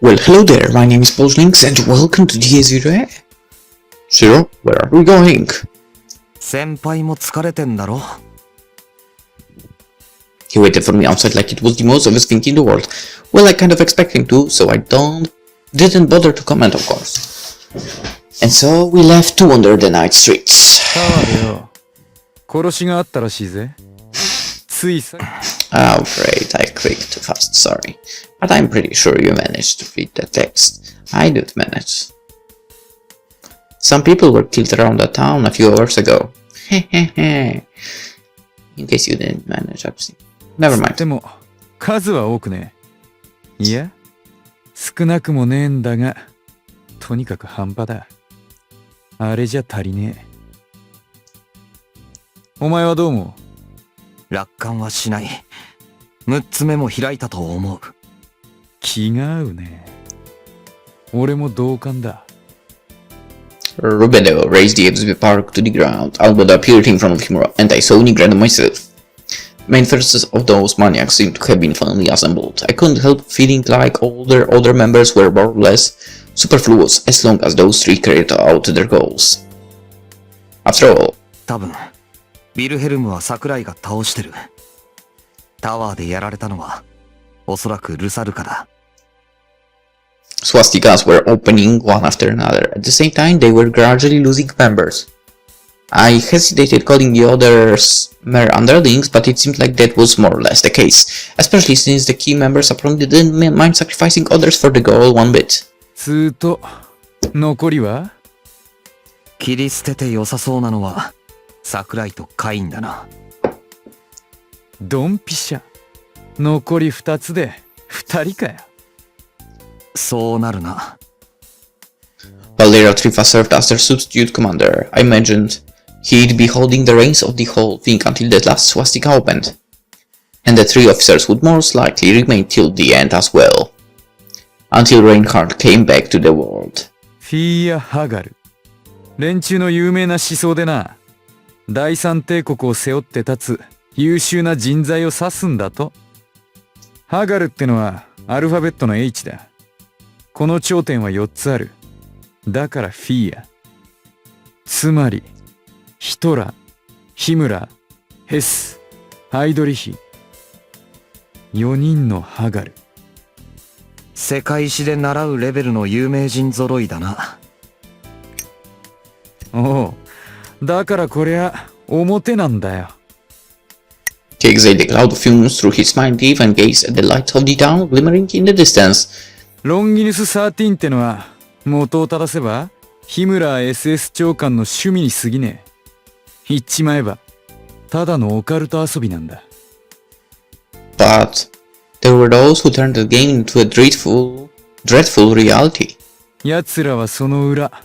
Well, hello there, my name is PolishLynx and welcome to today's video. Zero, where are we going? 先輩も疲れてんだろ He waited for me outside like it was the most obvious thing in the world. Well, I kind of expect him to, so I didn't bother to comment, of course. And so we left to wander the night streets. Oh, great, I clicked too fast, sorry. But I'm pretty sure you managed to read the text. I didn't manage. Some people were killed around the town a few hours ago. In case you didn't manage, obviously. Never mind. でも数は多くねえ。いや、少なくもねえんだが、とにかく半端だ。あれじゃ足りねえ。お前はどう思う？楽観はしない。6つ目も開いたと思う。気が合うね。俺も同感だ。Rubedo raised the exhibit park to the ground. Albedo appeared in front of him, and I saw Nigrad myself. Main forces of those maniacs seemed to have been finally assembled. I couldn't help feeling like all their other members were more or less superfluous as long as those three carried out their goals. After all, 多分、ビルヘルムは桜井が倒してる。タワーでやられたのは、おそらくルサルカだ。swastikas were opening one after another. At the same time, they were gradually losing members. I hesitated calling the others mere underlings, but it seemed like that was more or less the case, especially since the key members apparently didn't mind sacrificing others for the goal one bit. 残りは？切り捨てて良さそうなのは桜井とカインだな。ドンピシャ。残り2つで2人かよ。そうなるな。Valera Trifa served as their substitute commander. I imagined he'd be holding the reins of the whole thing until that last swastika opened. And the three officers would most likely remain till the end as well. Until Reinhardt came back to the world. フィーア・ハガル。連中の有名な思想でな。第三帝国を背負って立つ優秀な人材を指すんだと。ハガルってのはアルファベットの H だ。この頂点は4つある。だからフィーア。つまり、ヒトラー、ヒムラー、ヘス、ハイドリヒ。4人のハガル。世界史で習うレベルの有名人揃いだな。おう、だからこりゃ表なんだよ。He exhaled a cloud of fumes through his mind, and gazed at the lights of the town glimmering in the distance. ロンギヌス13ってのは元を正せばヒムラー SS 長官の趣味に過ぎねえ。言っちまえばただのオカルト遊びなんだ。But there were those who turned the game into a dreadful reality. 奴らはその裏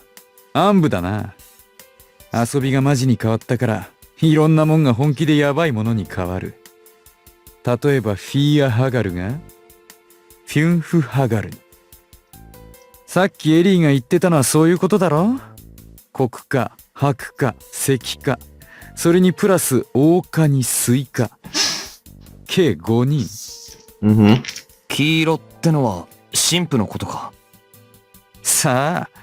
暗部だな。遊びがマジに変わったからいろんなもんが本気でヤバいものに変わる。例えばフィーア・ハガルがフュンフ・ハガルに。さっきエリーが言ってたのはそういうことだろ。黒化、白化、石化、それにプラス黄化に水化。計5人。黄色ってのは神父のことか。さあ、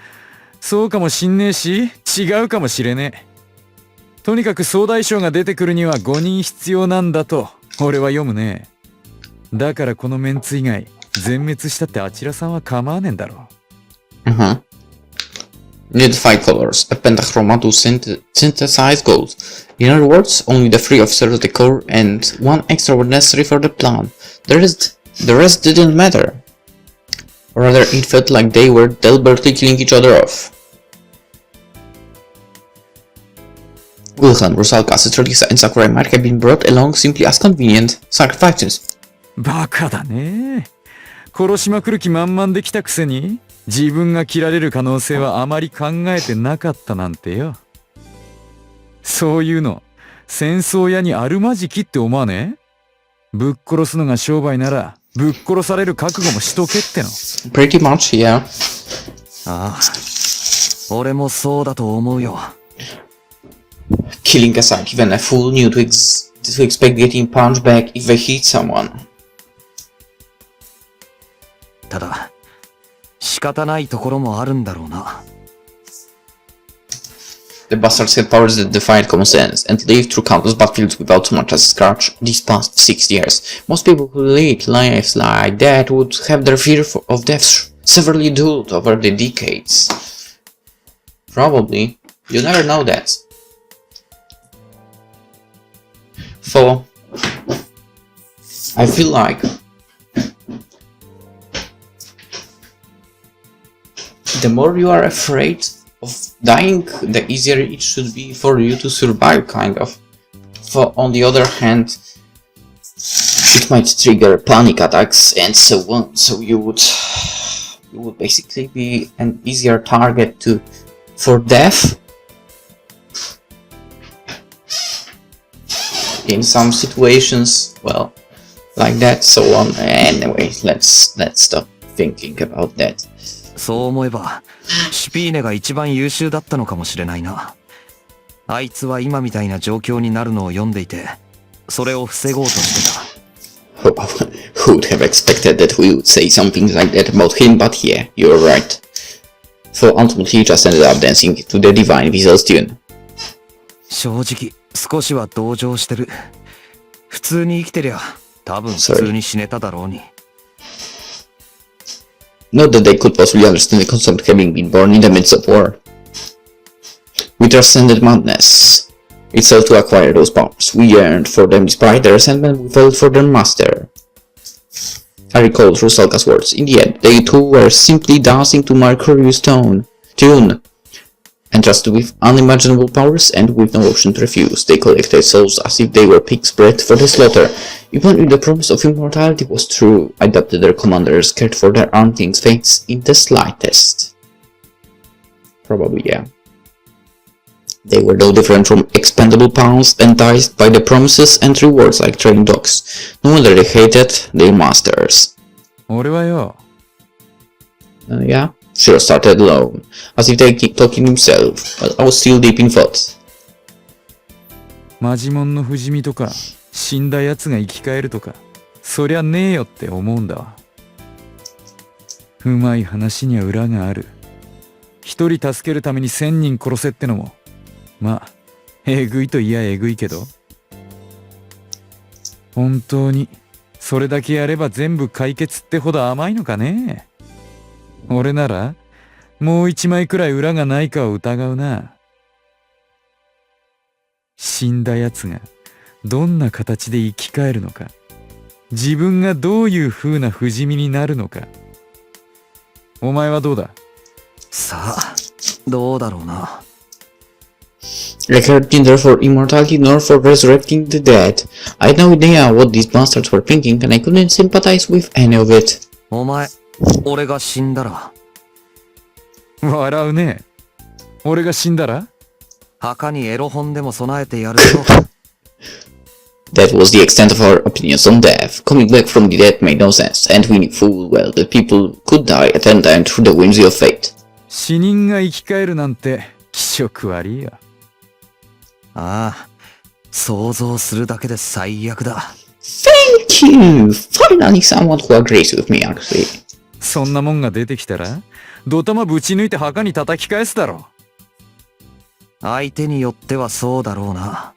そうかもしんねえし、違うかもしれねえ。とにかく総大将が出てくるには5人必要なんだと俺は読むね。だからこのメンツ以外全滅したってあちらさんは構わねえんだろう。Need 5 colors, a pentachroma to synthesize gold. In other words, only the 3 officers of the core and 1 extra were necessary for the plan. The rest didn't matter. Rather, it felt like they were deliberately killing each other off. Wilhelm, Rusalka, Sister Lisa, and Sakurai might have been brought along simply as convenient sacrifices. バカだね。殺しまくる気満々できたくせに自分が切られる可能性はあまり考えてなかったなんてよ。そういうの戦争屋にあるまじきって思わねえ？ぶっ殺すのが商売ならぶっ殺される覚悟もしとけっての。Pretty much, yeah. ああ、俺もそうだと思うよ。Killing aside, even a fool knew to expect getting punched back if they hit someone. ただ仕方ないところもあるんだろうな。The bastards had powers that defied common sense, and lived through countless battlefields without so much as a scratch these past 6 years. Most people who lead lives like that would have their fear of death severely dulled over the decades. Probably. You never know that. For I feel like the more you are afraid of dying, the easier it should be for you to survive, kind of. For on the other hand, it might trigger panic attacks and so on, so you would basically be an easier target for death in some situations, well, like that, so on. Anyway, let's stop thinking about that. そう思えば、シュピーネが一番優秀だったのかもしれないな。あいつは今みたいな状況になるのを読んでいて、それを防ごうとしてた。Who would have expected that we would say something like that about him, but yeah, you're right. So ultimately he just ended up dancing to the Divine Weasel's tune. 正直、少しは同情してる。普通に生きてりゃ、多分普通に死ねただろうに。Not that they could possibly understand the concept of having been born in the midst of war. We transcended madness itself to acquire those powers. We yearned for them despite their resentment, we felt for their master. I recalled Rusalka's words. In the end, they too were simply dancing to Mercury's tune, entrusted with unimaginable powers and with no option to refuse. They collected souls as if they were pigs bred for the slaughter. Even if the promise of immortality was true, I doubted their commanders cared for their armlings' fates in the slightest. Probably, yeah. They were no different from expendable pawns enticed by the promises and rewards like trading dogs. No wonder they hated their masters. 俺はよ、Yeah, Shiro started alone, as if they keep talking to himself, but I was still deep in thought. マジモンの不死身とか、死んだ奴が生き返るとか、そりゃねえよって思うんだわ。うまい話には裏がある。一人助けるために1000人殺せってのも、まあ、えぐいといやえぐいけど、本当にそれだけやれば全部解決ってほど甘いのかね。俺ならもう一枚くらい裏がないかを疑うな。死んだ奴がどんな形で生き返るのか、自分がどういう風な不死身になるのか。お前はどうだ？さあ、どうだろうな。I cared neither for immortality nor for resurrecting the dead. I had no idea what these bastards were thinking, and I couldn't sympathize with any of it. お前、俺が死んだら。笑うね。俺が死んだら？墓にエロ本でも備えてやるぞ。That was the extent of our opinions on death. Coming back from the dead made no sense, and we knew full well that people could die at any time through the whimsy of fate. 死人が生き返るなんて気色悪いよ。ああ、想像するだけで最悪だ。Thank you! Finally someone who agrees with me, actually. そんなもんが出てきたら、ドタマぶち抜いて墓に叩き返すだろ。相手によってはそうだろうな。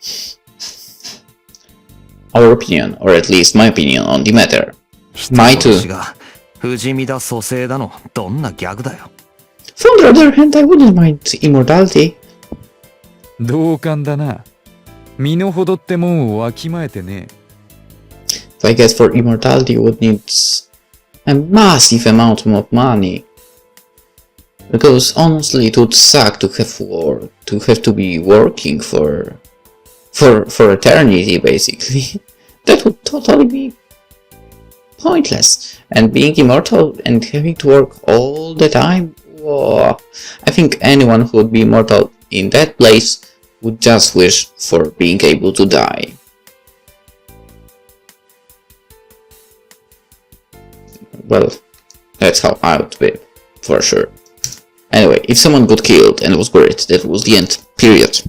Our opinion, or at least my opinion on the matter. My too. 人殺しが不死身だ蘇生だの、どんなギャグだよ。From the other hand, I wouldn't mind immortality. 同感だな。身の程ってもんをわきまえてね。So I guess for immortality you would need a massive amount of money. Because honestly it would suck to have to be working for eternity basically. That would totally be pointless. And being immortal and having to work all the time, whoa. I think anyone who would be immortal in that place would just wish for being able to die. Well, that's how I would be, for sure. Anyway, if someone got killed and was buried, that was the end, period.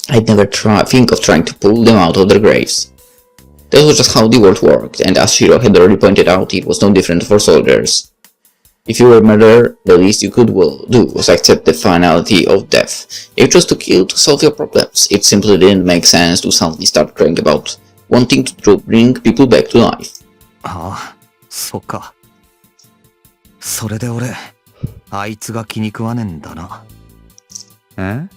I'd never think of trying to pull them out of their graves. That was just how the world worked, and as Shiro had already pointed out, it was no different for soldiers. If you were a murderer, the least you could well do was accept the finality of death. If you chose to kill to solve your problems, it simply didn't make sense to suddenly start crying about wanting to bring people back to life. ああ、そっか。それで俺、あいつが気に食わねえんだな。ん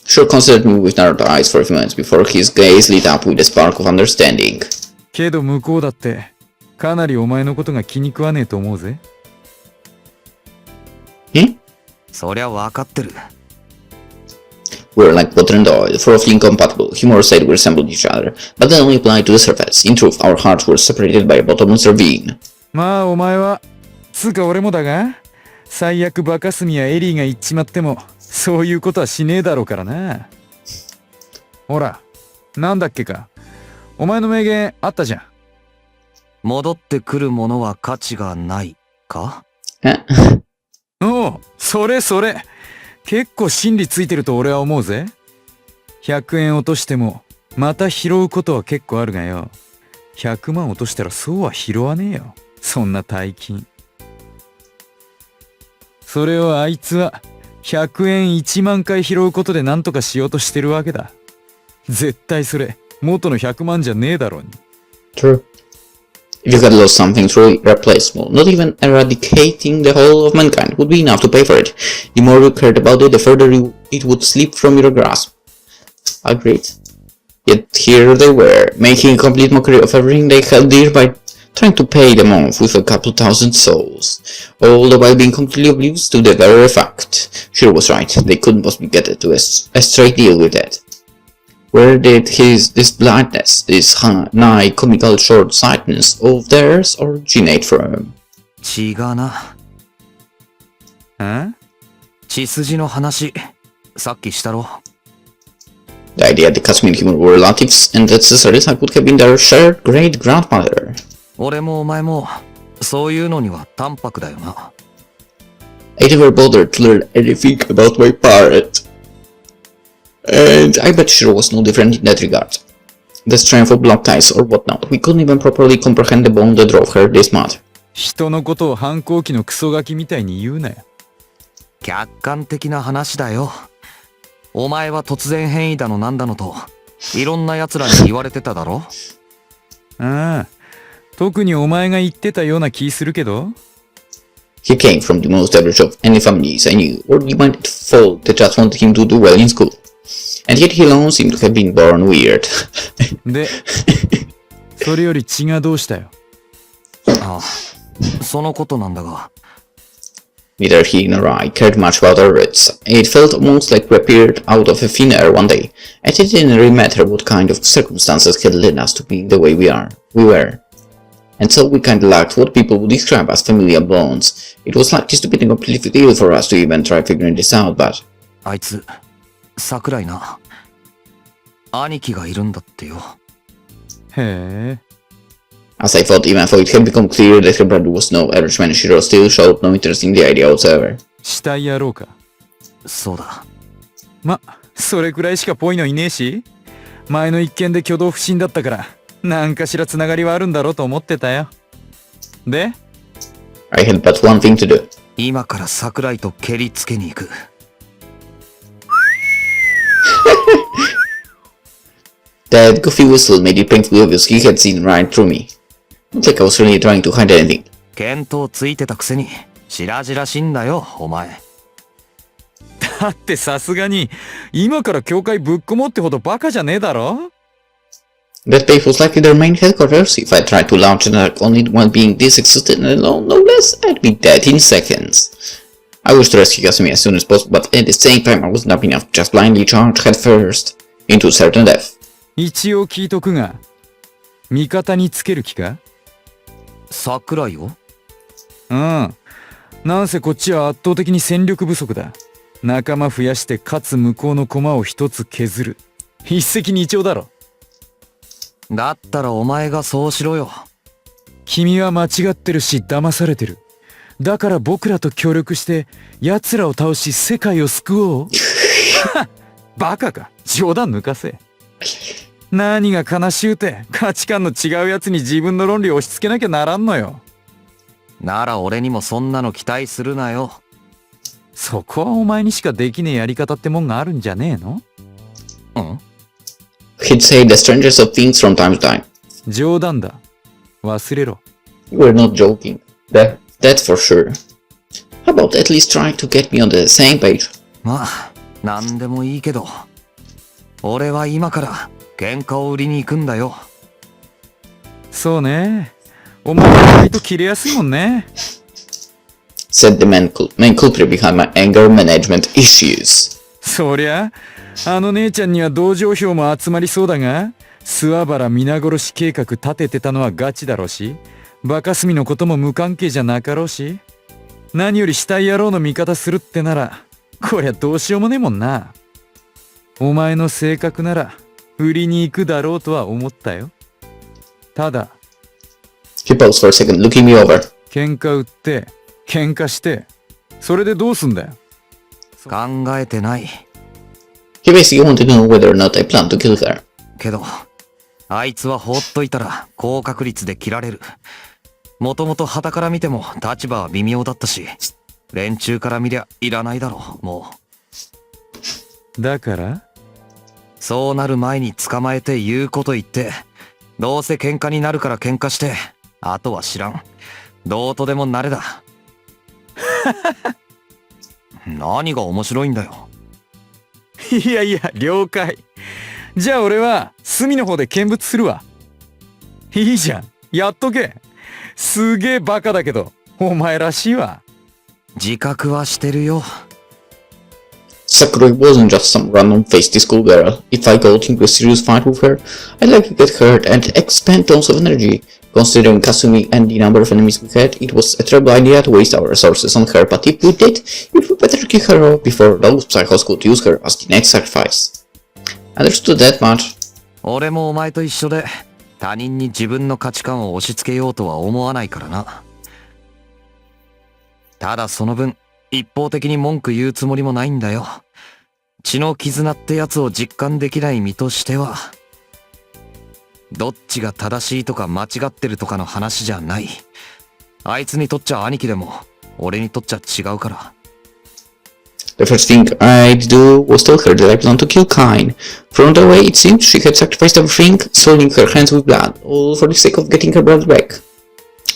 Sure considered me with narrowed eyes for a few minutes before his gaze lit up with a spark of understanding. けど向こうだって、かなりお前のことが気に食わねえと思うぜ。Hmm? そりゃわかってる。We were like butter and oil, thoroughly incompatible. Humor said we resembled each other, but that only applied to the surface. In truth, our hearts were separated by a bottomless ravine. まあお前は、つうか俺もだが、最悪バカスミやエリーが言っちまっても、そういうことはしねえだろうからな。ほら、なんだっけか。お前の名言あったじゃん。戻ってくるものは価値がないか？おう、それそれ。結構真理ついてると俺は思うぜ。100円落としても、また拾うことは結構あるがよ。100万落としたらそうは拾わねえよ。そんな大金。それをあいつは、100円1万回拾うことで何とかしようとしてるわけだ。絶対それ、元の100万じゃねえだろうに。True. If you had lost something truly irreplaceable, not even eradicating the whole of mankind would be enough to pay for it. The more you cared about it, the further it would slip from your grasp. Agreed. Yet here they were, making a complete mockery of everything they held dear by trying to pay them off with a couple thousand souls, all the while being completely oblivious to the very fact. Sure was right, they couldn't possibly get it to a straight deal with that. Where did this blindness, this nigh comical short-sightedness of theirs originate from? 違うな。ん？血筋の話、さっきしたろ。The idea that Casimir and Humor were relatives and that Caesarisa could have been their shared great-grandmother. 俺もお前も、そういうのには淡白だよな。I never bothered to learn anything about my parent. And I bet Shiro was no different in that regard. The strength of blood ties or whatnot, we couldn't even properly comprehend the bond that drove her this mad. 人のことを反抗期のクソガキみたいに言うなよ。客観的な話だよ。お前は突然変異だのなんだのと、いろんな奴らに言われてただろ？ああ、特にお前が言ってたような気するけど。He came from the most average of any families I knew, or the minded folk that just wanted him to do well in school. And yet he alone seemed to have been born weird. で、それより血がどうしたよ。ああ、そのことなんだが。Neither he nor I cared much about our roots. It felt almost like we appeared out of a thin air one day, and it didn't really matter what kind of circumstances had led us to being the way we were. And so we kinda lacked what people would describe as familial bonds. It was like just a bit of a complete deal for us to even try figuring this out, but... あいつ、桜井な。兄貴がいるんだってよ。へえ。As I thought, even though it had become clear that her brother was no average man, Shiro still showed no interest in the idea whatsoever. 死体やろうか。そうだ。ま、それくらいしかぽいのいねえし。前の一件で挙動不審だったから、なんかしらつながりはあるんだろうと思ってたよ。で I had but one thing to do. 今から桜井と蹴りつけに行く。That goofy whistle made it painfully obvious he had seen right through me. Not like I was really trying to hide anything. 見当ついてたくせに、白々しいんだよ、お前。だってさすがに、今から教会ぶっこもってほどバカじゃねえだろ That place was likely their main headquarters. If I tried to launch an attack on it while being this existed alone, no less, I'd be dead in seconds. I wished to rescue Kasumi as soon as possible, but at the same time I wasn't up enough to just blindly charge headfirst into certain death. 一応聞いとくが、味方につける気か桜井を？うん。なんせこっちは圧倒的に戦力不足だ。仲間増やしてかつ向こうの駒を一つ削る。一石二鳥だろ。だったらお前がそうしろよ。君は間違ってるし騙されてる。だから僕らと協力して奴らを倒し世界を救おう。バカか。冗談抜かせ。何が悲しゅうて価値観の違う奴に自分の論理を押し付けなきゃならんのよ。なら俺にもそんなの期待するなよ。そこはお前にしかできねえやり方ってもんがあるんじゃねえの？うん？ He'd say the strangest of things from time to time. 冗談だ。忘れろ。You were not joking. That's for sure. How about at least trying to get me on the same page? まあ、なんでもいいけど。俺は今から喧嘩を売りに行くんだよ。そうね。お前は割と切れやすいもんね。Said the main culprit behind my anger management issues. そりゃ、あの姉ちゃんには同情票も集まりそうだが、諏訪原皆殺し計画立ててたのはガチだろうし、バカスミのことも無関係じゃなかろうし、何より死体野郎の味方するってなら、こりゃどうしようもねえもんな。お前の性格なら、売りに行くだろうとは思ったよ。ただ、He paused for a second, looking me over. 喧嘩売って、喧嘩して、それでどうすんだよ。考えてない。He basically wanted to know whether or not I planned to kill her. けど、あいつは放っといたら高確率で切られる。もともと傍から見ても立場は微妙だったし、連中から見りゃいらないだろう、もう。だからそうなる前に捕まえて言うこと言って、どうせ喧嘩になるから喧嘩して、あとは知らん。どうとでもなれだ。何が面白いんだよ。いやいや、了解。じゃあ俺は隅の方で見物するわ。いいじゃん、やっとけ。すげえバカだけど、お前らしいわ。自覚はしてるよ。Sakurai wasn't just some random feisty schoolgirl. If I got into a serious fight with her, I'd likely get hurt and expend tons of energy. Considering Kasumi and the number of enemies we had, it was a terrible idea to waste our resources on her, but if we did, it would be better to kill her off before those psychos could use her as the next sacrifice. Understood that much. 俺もお前と一緒で、他人に自分の価値観を押し付けようとは思わないからな。ただその分、一方的に文句言うつもりもないんだよ。血の絆ってやつを実感できない身としては、どっちが正しいとか間違ってるとかの話じゃない。あいつにとっちゃ兄貴でも、俺にとっちゃ違うから。The first thing I'd do was tell her that I planned to kill Kine. From the way it seemed, she had sacrificed everything, soiling her hands with blood, all for the sake of getting her brother back.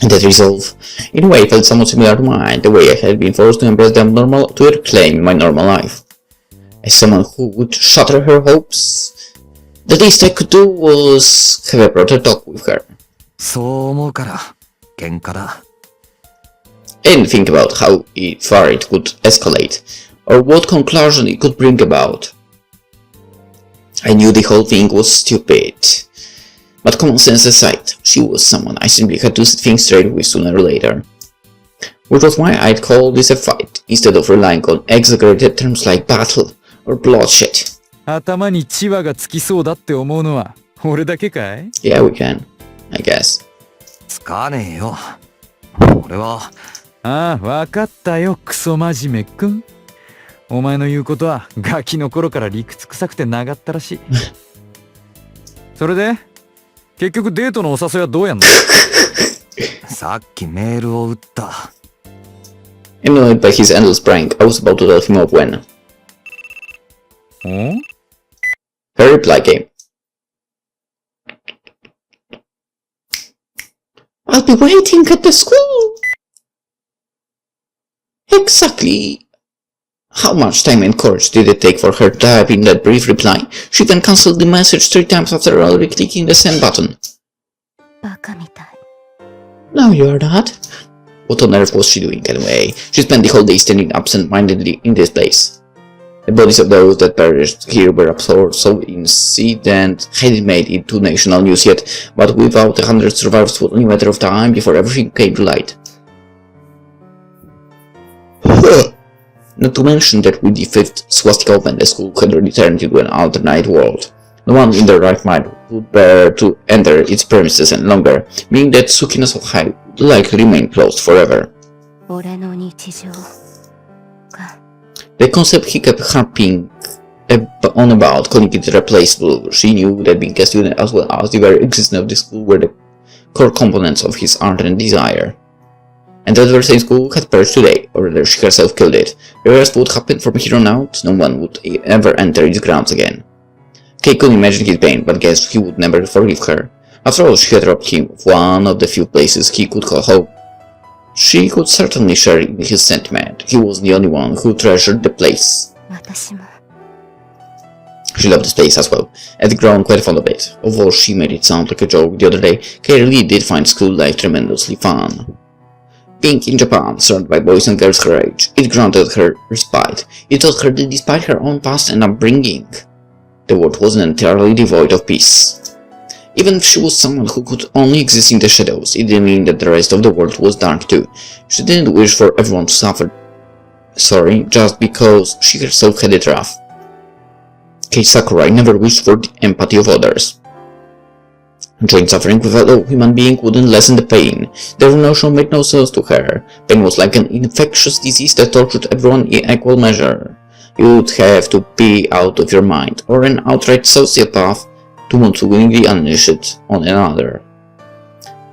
And that resolve, in a way, felt somewhat similar to mine, the way I had been forced to embrace the abnormal to reclaim my normal life. As someone who would shatter her hopes, the least I could do was have a brother talk with her. そう思うから、喧嘩だ。I didn't think about how far it could escalate, or what conclusion it could bring about. I knew the whole thing was stupid. But common sense aside, she was someone I simply had to set things straight with sooner or later. Which was why I'd call this a fight, instead of relying on exaggerated terms like battle or bloodshed. 頭にチワがつきそうだって思うのは俺だけかい？ Yeah, we can. I guess. つかねえよ。俺は。ああ、わかったよ、クソ真面目くん。お前の言うことはガキの頃から理屈臭くて長ったらしい。それで結局デートのお誘いはどうやんの？さっきメールを打った。Annoyed by his endless prank, I was about to tell him off when her reply came. I'll be waiting at the school. Exactly how much time and courage did it take for her to type in that brief reply? She then cancelled the message 3 times after already clicking the send button. バカみたい。 No, you're not. What on earth was she doing anyway? She spent the whole day standing absent-mindedly in this place. The bodies of those that perished here were absorbed so in seed and hadn't made it to national news yet, but without 100 survivors it was only a matter of time before everything came to light. Not to mention that with the 5th swastika open, the school had returned into an alternate world. No one in their right mind would bear to enter its premises any longer, meaning that Tsukino Sohai would likely remain closed forever. 俺の日常か。 The concept he kept harping on about, calling it irreplaceable, she knew that being a student as well as the very existence of the school were the core components of his ardent desire. And the adversary school had perished today, or rather she herself killed it. The rest would happen from here on out, no one would ever enter its grounds again. Kay could imagine his pain, but guessed he would never forgive her. After all, she had robbed him of one of the few places he could call home. She could certainly share in his sentiment. He was the only one who treasured the place. 私も She loved this place as well, and had grown quite fond of it. Although she made it sound like a joke the other day, Kay really did find school life tremendously fun. Being in Japan, surrounded by boys and girls her age, it granted her respite. It taught her that despite her own past and upbringing, the world wasn't entirely devoid of peace. Even if she was someone who could only exist in the shadows, it didn't mean that the rest of the world was dark too. She didn't wish for everyone to suffer just because she herself had it rough. Kei Sakurai never wished for the empathy of others. Joint suffering with a fellow human being wouldn't lessen the pain. The notion made no sense to her. Pain was like an infectious disease that tortured everyone in equal measure. You'd have to be out of your mind, or an outright sociopath, to want to willingly unleash it on another.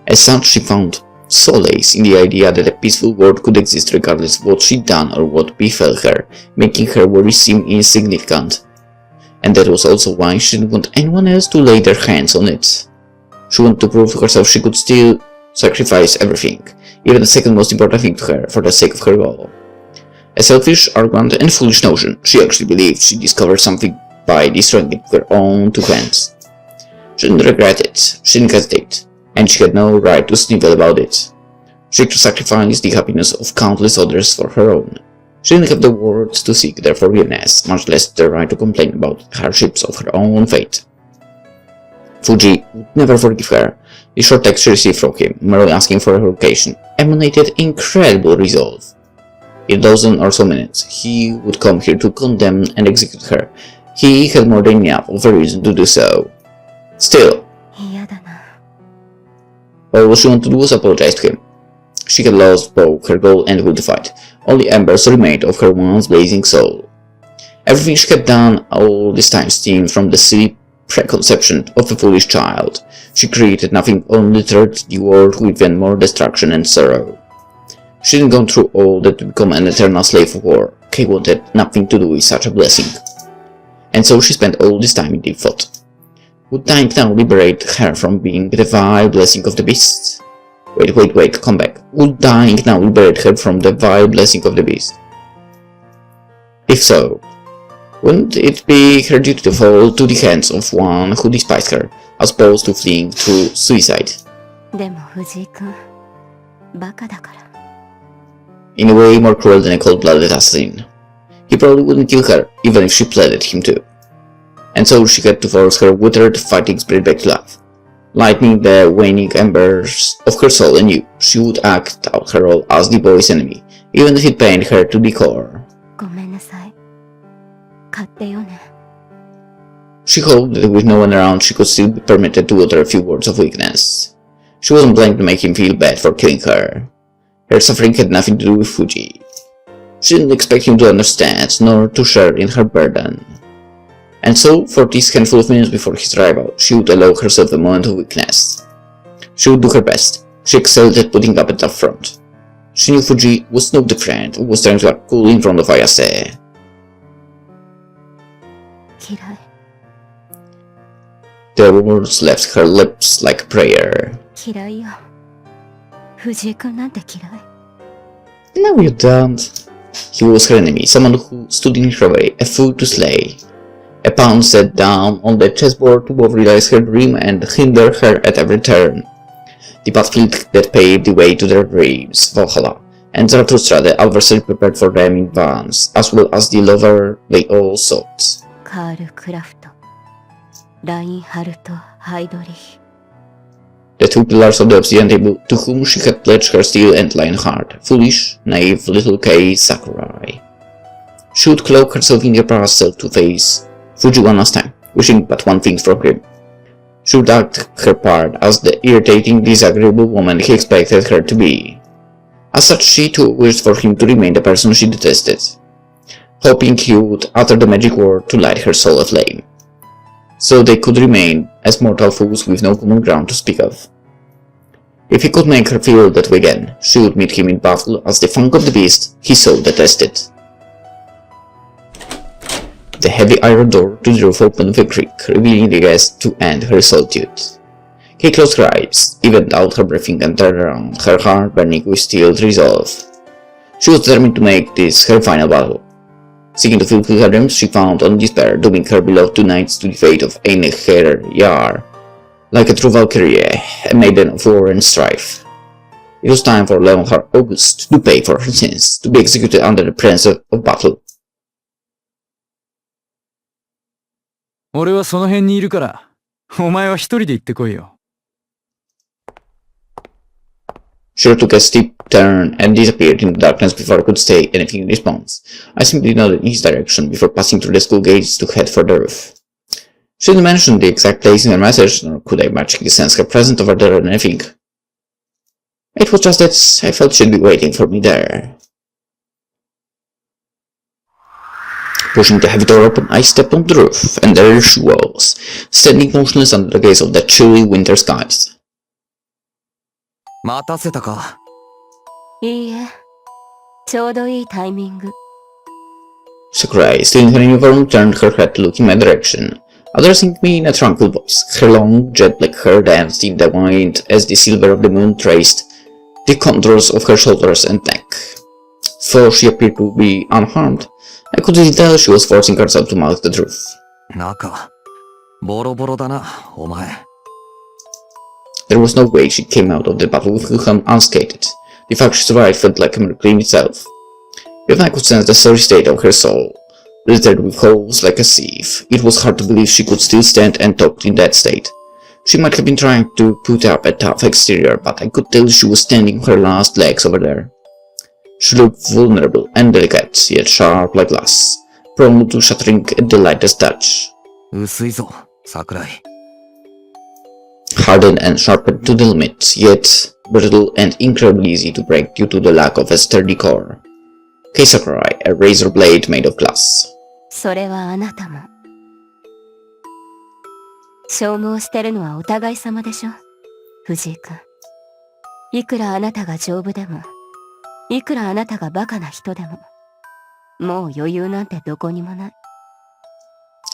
As such, she found solace in the idea that a peaceful world could exist regardless of what she'd done or what befell her, making her worry seem insignificant. And that was also why she didn't want anyone else to lay their hands on it. She wanted to prove to herself she could still sacrifice everything, even the second most important thing to her, for the sake of her goal. A selfish, arrogant, and foolish notion. She actually believed she discovered something by destroying it with her own two hands. She didn't regret it, she didn't hesitate, and she had no right to snivel about it. She had to sacrifice the happiness of countless others for her own. She didn't have the words to seek their forgiveness, much less the right to complain about the hardships of her own fate. Fuji would never forgive her. The short text she received from him, merely asking for her location, emanated incredible resolve. In a dozen or so minutes, he would come here to condemn and execute her. He had more than enough of a reason to do so. Still, 嫌だな all she wanted to do was apologize to him. She had lost both her goal and will to fight. Only embers remained of her once blazing soul. Everything she had done all this time stemmed from the silly preconception of a foolish child. She created nothing, only littered the world with even more destruction and sorrow. She didn't go through all that to become an eternal slave of war. Kay wanted nothing to do with such a blessing. And so she spent all this time in deep thought. Would dying now liberate her from being the vile blessing of the beast? Wait, come back. Would dying now liberate her from the vile blessing of the beast? If so, wouldn't it be her duty to fall to the hands of one who despised her, as opposed to fleeing through suicide? でも藤井君バカだから In a way more cruel than a cold-blooded assassin. He probably wouldn't kill her, even if she pleaded him to. And so she had to force her withered fighting spirit back to life. Lighting the waning embers of her soul anew, she would act out her role as the boy's enemy, even if it pained her to the core. ごめんなさい勝手よね She hoped that with no one around she could still be permitted to utter a few words of weakness. She wasn't planning to make him feel bad for killing her. Her suffering had nothing to do with Fuji. She didn't expect him to understand, nor to share in her burden. And so, for this handful of minutes before his arrival, she would allow herself a moment of weakness. She would do her best. She excelled at putting up a tough front. She knew Fuji was no different, who was trying to act cool in front of Ayase. 嫌い The words left her lips like a prayer. 嫌いよ藤井君なんて嫌い No, you don't. He was her enemy, someone who stood in her way, a fool to slay. A pawn set down on the chessboard to both realize her dream and hinder her at every turn. The battlefield that paved the way to their dreams, Valhalla, and Zarathustra, the adversary prepared for them in advance, as well as the lover they all sought. カール・クラフトラインハルト・ハイドリヒ The two pillars of the obsidian table to whom she had pledged her steel and lion heart, foolish, naive little Kei Sakurai. She would cloak herself in the past self to face Fuji one last time, wishing but one thing from him. She would act her part as the irritating, disagreeable woman he expected her to be. As such, she too wished for him to remain the person she detested, hoping he would utter the magic word to light her soul aflame, so they could remain as mortal fools with no common ground to speak of. If he could make her feel that way again, she would meet him in battle as the funk of the beast he so detested. The heavy iron door to the roof opened with a creak, revealing the guest to end her solitude. Kay closed her eyes, evened out her breathing and turned around, her heart burning with stilled resolve. She was determined to make this her final battle. Seeking to fulfill her dreams, she found on despair, dooming her beloved two knights to the fate of Yar, like a true Valkyrie, a maiden of war and strife. It was time for Leonhard August to pay for her sins, to be executed under the prince of battle. 俺はその辺にいるから、お前は一人で行ってこいよ。Shiro took a steep turn and disappeared in the darkness before I could say anything in response. I simply nodded in his direction before passing through the school gates to head for the roof. She didn't mention the exact place in her message, nor could I magically sense her presence over there or anything. It was just that I felt she'd be waiting for me there. Pushing the heavy door open, I stepped on the roof, and there she was, standing motionless under the gaze of the chilly winter skies. 待たせたか。いいえ、ちょうどいいタイミング。 Sakurai, still in her uniform, turned her head to look in my direction, addressing me in a tranquil voice. Her long, jet-black hair danced in the wind as the silver of the moon traced the contours of her shoulders and neck. Though she appeared to be unharmed, I could easily tell she was forcing herself to mouth the truth. 中、ボロボロだな、お前。There was no way she came out of the battle with Wilhelm unscathed. The fact she survived felt like a miracle in itself. Even I could sense the sorry state of her soul, littered with holes like a sieve. It was hard to believe she could still stand and talk in that state. She might have been trying to put up a tough exterior, but I could tell she was standing on her last legs over there. She looked vulnerable and delicate, yet sharp like glass, prone to shattering at the lightest touch. 薄いぞ、桜井。Hardened and sharpened to the limit, yet brittle and incredibly easy to break due to the lack of a sturdy core. Kei Sakurai, a razor blade made of glass. それはあなたも。消耗してるのはお互い様でしょ、藤井君。いくらあなたが丈夫でも、いくらあなたがバカな人でも、もう余裕なんてどこにもない。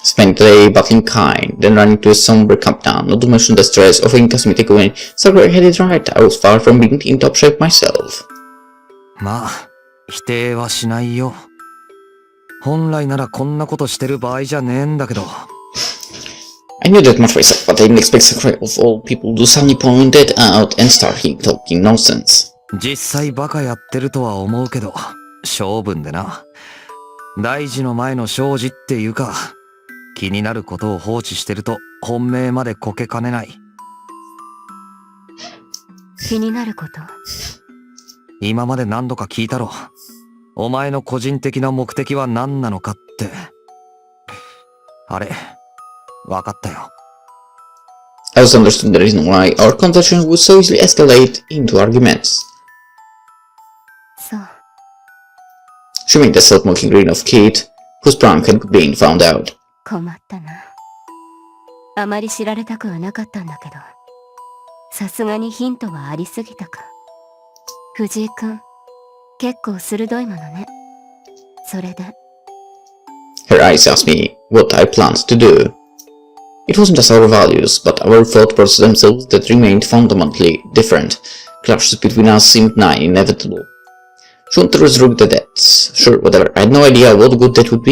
Spent the day battling Kine, then running to a somber camptown, not to mention the stress of incosmetic when Sakurai had it right, I was far from being in top shape myself. まあ、否定はしないよ。本来ならこんなことしてる場合じゃねえんだけど。I knew that much myself, but I didn't expect Sakurai of all people to suddenly point that out and start talking nonsense. 実際バカやってるとは思うけど、性分でな。大事の前の生じっていうか、気になることを放置してると本命までこけかねない。気になること？今まで何度か聞いたろ。お前の個人的な目的は何なのかって。あれ、わかったよ。I also understood the reason why our conversation would so easily escalate into arguments. そう。She made a self-mocking grin of Kate, whose prank had been found out. 困ったな。あまり知られたくはなかったんだけど、さすがにヒントはありすぎたか。藤井君、結構鋭いものね。それで。Her eyes asked me what I planned to do. It wasn't just our values, but our thought process themselves that remained fundamentally different. Clashes between us seemed nigh inevitable. She wanted to resurrect the dead. Sure, whatever. I had no idea what good that would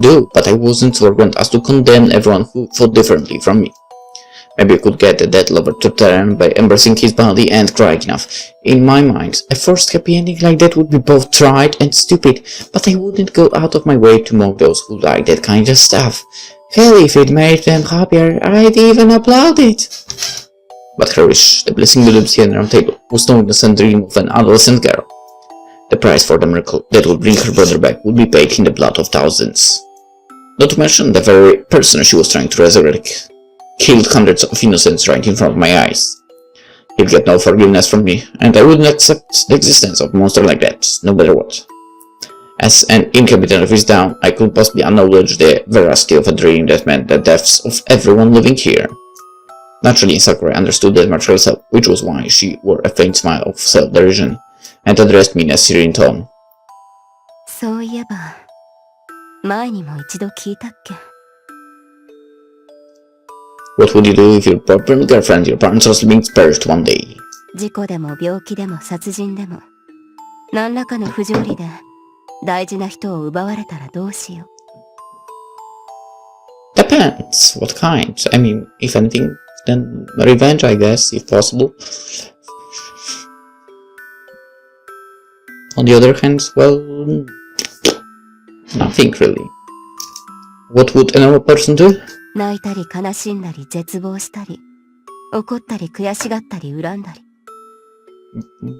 do, but I wasn't so arrogant as to condemn everyone who thought differently from me. Maybe I could get the dead lover to turn by embracing his body and crying enough. In my mind, a forced happy ending like that would be both trite and stupid, but I wouldn't go out of my way to mock those who like that kind of stuff. Hell, if it made them happier, I'd even applaud it. But her wish, the blessing Lulub's here on the table, was no innocent dream of an adolescent girl. The price for the miracle that would bring her brother back would be paid in the blood of thousands. Not to mention the very person she was trying to resurrect killed hundreds of innocents right in front of my eyes. He'd get no forgiveness from me, and I wouldn't accept the existence of a monster like that, no matter what. As an inhabitant of his town, I could possibly acknowledge the veracity of a dream that meant the deaths of everyone living here. Naturally, Sakurai understood that much herself, which was why she wore a faint smile of self-derision and addressed me in a serene tone. そういえば、前にも一度聞いたっけ。What would you do if your boyfriend, girlfriend, your parents, or siblings perished one day? 事故でも病気でも殺人でも、何らかの不条理で大事な人を奪われたらどうしよう。Depends. What kind? I mean, if anything, then revenge, I guess, if possible. On the other hand, well, nothing really. What would a normal person do? 泣いたり悲しんだり絶望したり、怒ったり悔しがったり恨んだり。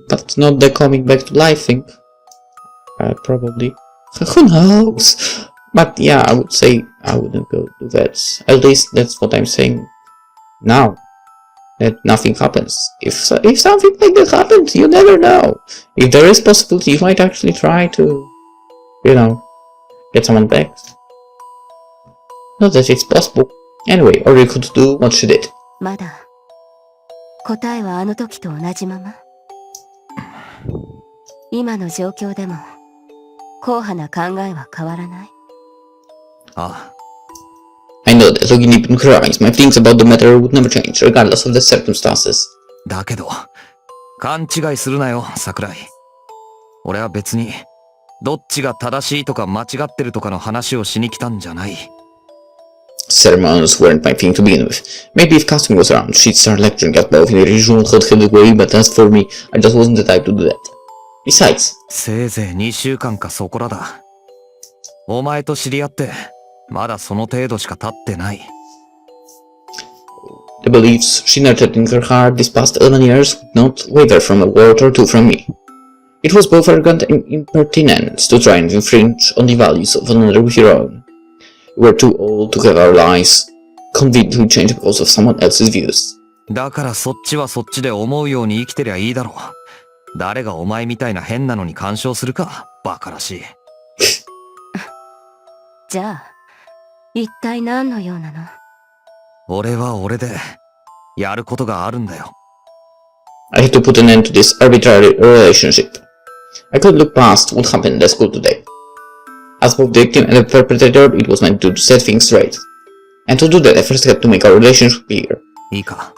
But not the coming back to life thing. Probably. Who knows? But yeah, I would say I wouldn't go do that. At least that's what I'm saying now. That nothing happens. If something like that happens, you never know. If there is possibility, you might actually try to, get someone back. Not that it's possible. Anyway, or you could do what she did. まだ答えはあの時と同じまま。今の状況でも硬派な考えは変わらない。ああ。I know that looking deep in her eyes, my feelings about the matter would never change, regardless of the circumstances. だけど、勘違いするなよ、桜井。俺は別に、どっちが正しいとか間違ってるとかの話をしに来たんじゃない。Sermons weren't my thing to begin with. Maybe if Casting was around, she'd start lecturing us both in a usual hot-headed way, but as for me, I just wasn't the type to do that. Besides, せいぜい2週間かそこらだ。お前と知り合って、まだその程度しか経ってない。the beliefs she nurtured in her heart these past 11 years would not waver from a word or two from me. It was both arrogant and impertinent to try and infringe on the values of another with your own. We were too old to have our lives conveniently changed because of someone else's views. だからそっちはそっちで思うように生きてりゃいいだろう。誰がお前みたいな変なのに干渉するか、バカらしい。じゃあ、一体何のようなの？俺は俺で、やることがあるんだよ。I had to put an end to this arbitrary relationship. I couldn't look past what happened at school today. As both the victim and the perpetrator, it was my duty to set things straight. And to do that, I first had to make our relationship clear. いいか、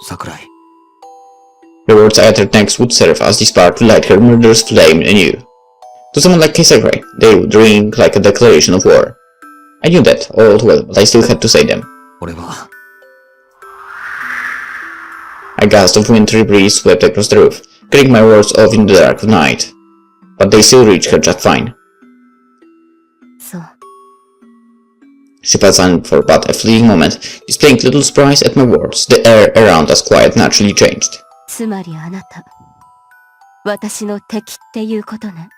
桜井。The words I uttered next would serve as the spark to light her murderous flame anew. To someone like Sakurai, they would ring like a declaration of war. I knew that all too well, but I still had to say them. 俺は、 A gust of wintry breeze swept across the roof, cutting my words off in the dark of night. But they still reached her just fine. そう。She felt silent for but a fleeting moment, displaying little surprise at my words. The air around us quiet naturally changed. つまりあなた、私の敵っていうことね。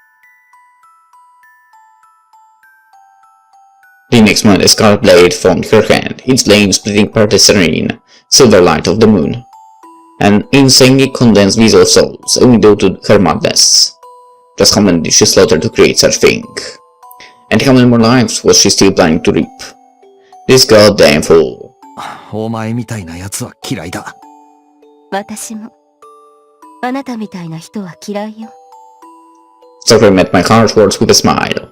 The next moment a scarlet blade formed her hand, its flame splitting part the serene, silver light of the moon. An insanely condensed vessel of souls, a window to her madness. Just how many did she slaughter to create such thing? And how many more lives was she still planning to reap? This goddamn fool. お前みたいな奴は嫌いだ。私も、あなたみたいな人は嫌いよ。Sakurai met my harsh words with a smile.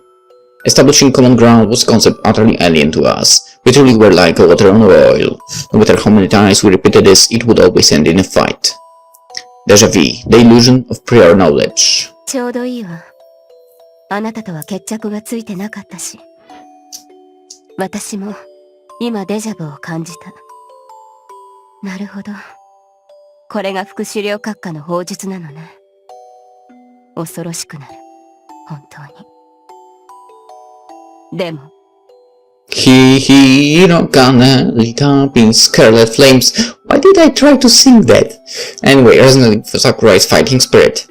Establishing common ground was a concept utterly alien to us. We truly were like water on oil. No matter how many times we repeated this, it would always end in a fight. Deja vu, the illusion of prior knowledge. ちょうどいいわ。あなたとは決着がついてなかったし。私も今デジャブを感じた。なるほど。これが副狩猟閣下の砲術なのね。恐ろしくなる。本当に。でも。He no gonna lit up in scarlet flames. Why did I try to sing that? Anyway, resonating for Sakurai's fighting spirit.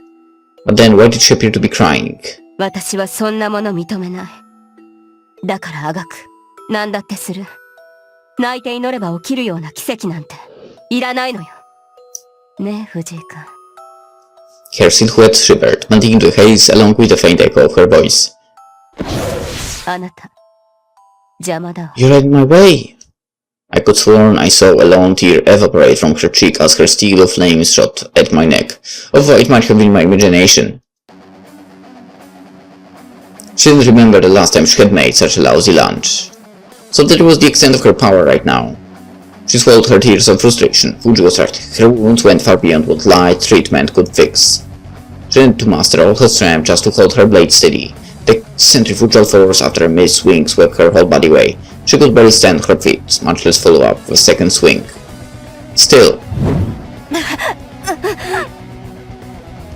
But then why did she appear to be crying? 私はそんなもの認めない。だからあがく、なんだってする。泣いて祈れば起きるような奇跡なんていらないのよ。ねえ、藤井君。Her silhouette shivered, melting into haze along with the faint echo of her voice. あなた、邪魔だわ。 You're in my way. I could sworn I saw a lone tear evaporate from her cheek as her steel of flame shot at my neck, although it might have been my imagination. She didn't remember the last time she had made such a lousy lunch. So that was the extent of her power right now. She swallowed her tears of frustration. Fuji was right. Her wounds went far beyond what light treatment could fix. She needed to master all her strength just to hold her blade steady. The centrifugal force after a mid-swing swept her whole body away. She could barely stand her feet, much less follow up with a second swing. Still.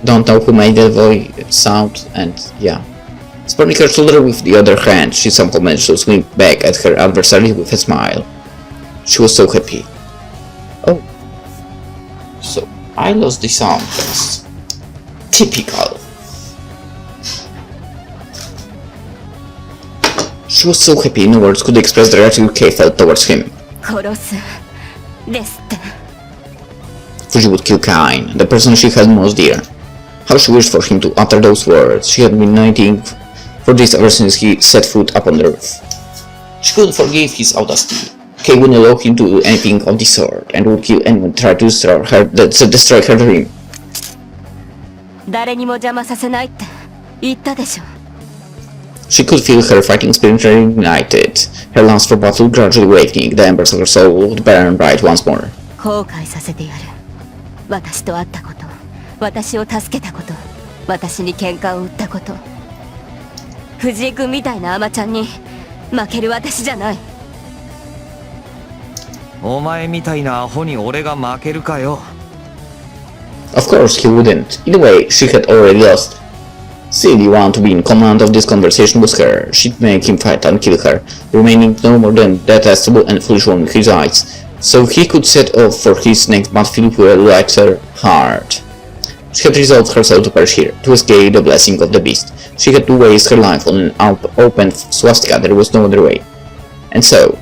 Don't know who made the voice sound, and yeah. Supporting her shoulder with the other hand, she somehow managed to swing back at her adversary with a smile. She was so happy. Oh. So, I lost the sound test. Typical. She was so happy, no words could express the gratitude Kay felt towards him. Fuji would kill Kain, the person she held most dear. How she wished for him to utter those words. She had been waiting for this ever since he set foot upon the roof. She couldn't forgive his audacity. Kay wouldn't allow him to do anything of the sort, and would kill anyone who tried to destroy her dream. She could feel her fighting spirit reignited, her lust for battle gradually awakening, the embers of her soul would burn bright once more. Of course he wouldn't. In a way, she had already lost. Still, the one to be in command of this conversation was her. She'd make him fight and kill her, remaining no more than detestable and foolish one in his eyes, so he could set off for his next battlefield with a lighter heart. She had resolved herself to perish here, to escape the blessing of the beast. She had to waste her life on an open swastika, there was no other way. And so...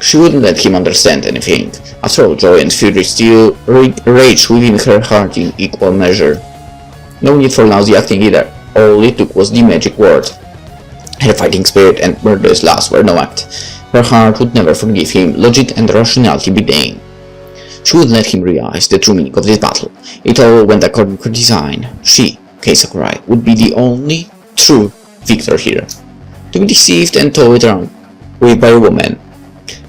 She wouldn't let him understand anything. After all, joy and fury still raged within her heart in equal measure. No need for lousy acting either. All it took was the magic word. Her fighting spirit and murderous lust were no act. Her heart would never forgive him, logic and rationality being. She wouldn't let him realize the true meaning of this battle. It all went according to her design. She, Kei Sakurai, would be the only true victor here. To be deceived and toyed around with by a woman,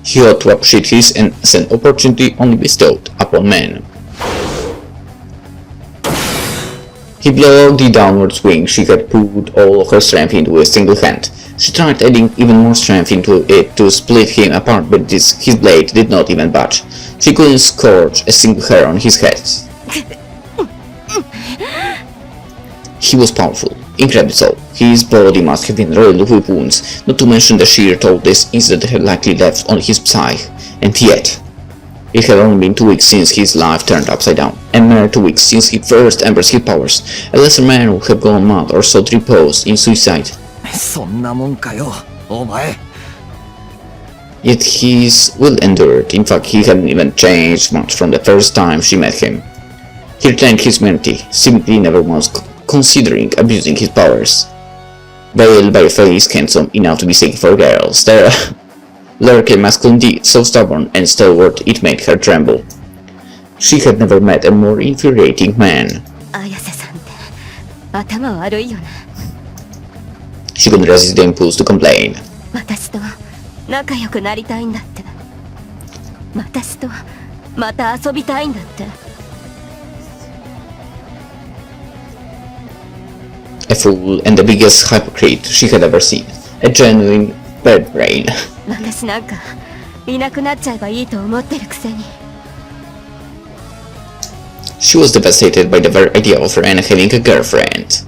he ought to appreciate his as an opportunity only bestowed upon men. He blocked the downward swing she had put all of her strength into a single hand. She tried adding even more strength into it to split him apart, but his blade did not even budge. She couldn't scorch a single hair on his head. He was powerful, incredibly so. His body must have been riddled with wounds, not to mention the sheer toll this incident had likely left on his psyche. And yet, it had only been 2 weeks since his life turned upside down, and mere 2 weeks since he first embraced his powers. A lesser man would have gone mad or sought repose in suicide. Yet his will endured. In fact, he hadn't even changed much from the first time she met him. He retained his humanity, seemingly never once considering abusing his powers. Veiled by a face handsome enough to be safe for girls, there lurked a masculinity so stubborn and stalwart it made her tremble. She had never met a more infuriating man. She couldn't resist the impulse to complain. A fool and the biggest hypocrite she had ever seen. A genuine bird brain. She was devastated by the very idea of her and having a girlfriend.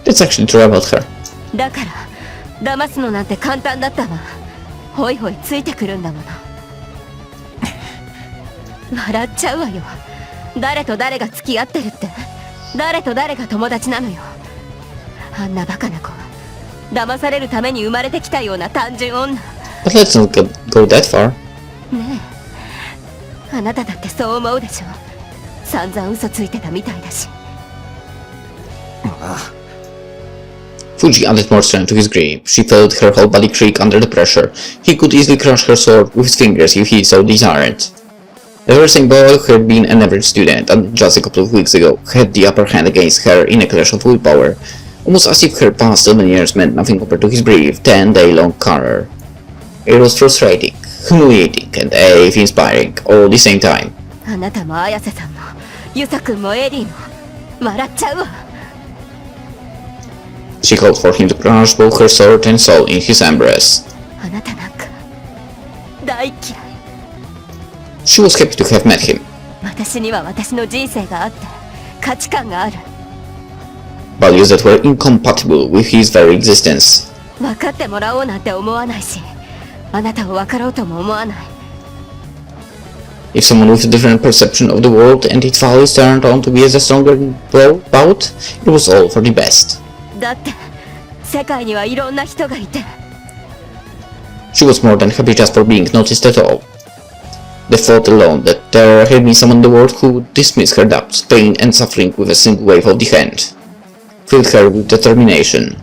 That's actually true about her. But let's not go that far. あなただってそう思うでしょ。散々嘘ついてたみたいだし。ああ、 Fuji added more strength to his grip. She felt her whole body creak under the pressure. He could easily crush her sword with his fingers if he so desired. The very same boy who had been an average student and just a couple of weeks ago had the upper hand against her in a clash of willpower, almost as if her past 7 years meant nothing compared to his brief 10-day-long career. It was frustrating, humiliating, and inspiring, all at the same time. あなたも綾瀬さんもユサ君もエリーも笑っちゃうわ。She called for him to crush both her sword and soul in his embrace. あなたなんか大嫌い。 She was happy to have met him. 私には私の人生があって価値観がある。 Values that were incompatible with his very existence. 分かってもらおうなんて思わないし、あなたを分かろうとも思わない。 If someone with a different perception of the world and its values turned out to be as a stronger bout, it was all for the best. だって世界にはいろんな人がいて。 She was more than happy just for being noticed at all. The thought alone that there had been someone in the world who would dismiss her doubts, pain, and suffering with a single wave of the hand filled her with determination.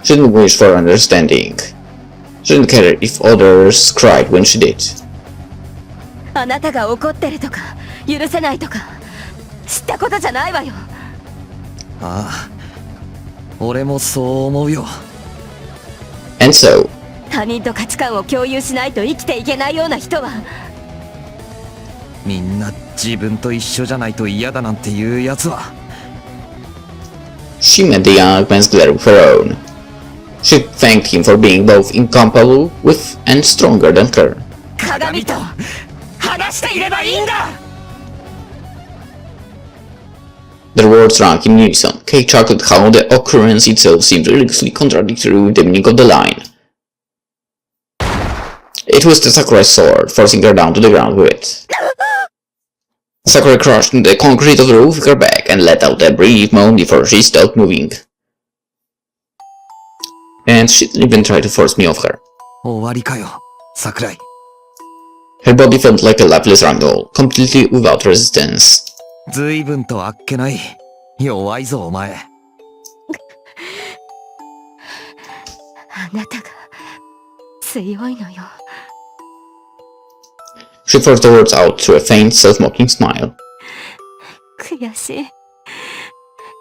She didn't wish for understanding. She didn't care if others cried when she did. あなたが怒ってるとか許せないとか知ったことじゃないわよ。ああ、俺もそう思うよ。 And so, 他人と価値観を共有しないと生きていけないような人は。みんな自分と一緒じゃないと嫌だなんていうやつは。 she met the young man's glare with her own. She thanked him for being both incompatible with and stronger than her. 鏡と話していればいいんだ。 Their words rang in unison. Kay chuckled how the occurrence itself seemed ridiculously contradictory with the meaning of the line. It was the Sakurai's sword, forcing her down to the ground with it. Sakurai crushed the concrete of the roof with her back and let out a brief moan before she stopped moving. And she didn't even try to force me off her. 終わりかよ、桜井。 Her body felt like a lifeless ragdoll, completely without resistance. 随分とあっけない。弱いぞお前。あなたが強いのよ。 She forced the words out through a faint, self-mocking smile. 悔しい。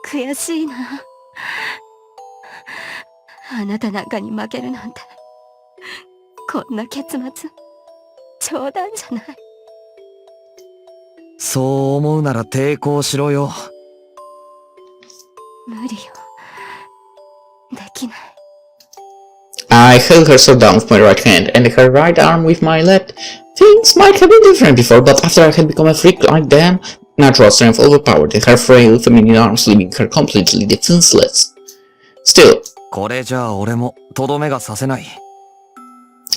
悔しいな。あなたなんかに負けるなんて。こんな結末、冗談じゃない。そう思うなら抵抗しろよ。無理よ。できない。 I held her sword down with my right hand and her right arm with my left. Things might have been different before, but after I had become a freak like them, natural strength overpowered her frail feminine arms, leaving her completely defenseless. Still, これじゃあ俺もとどめがさせない。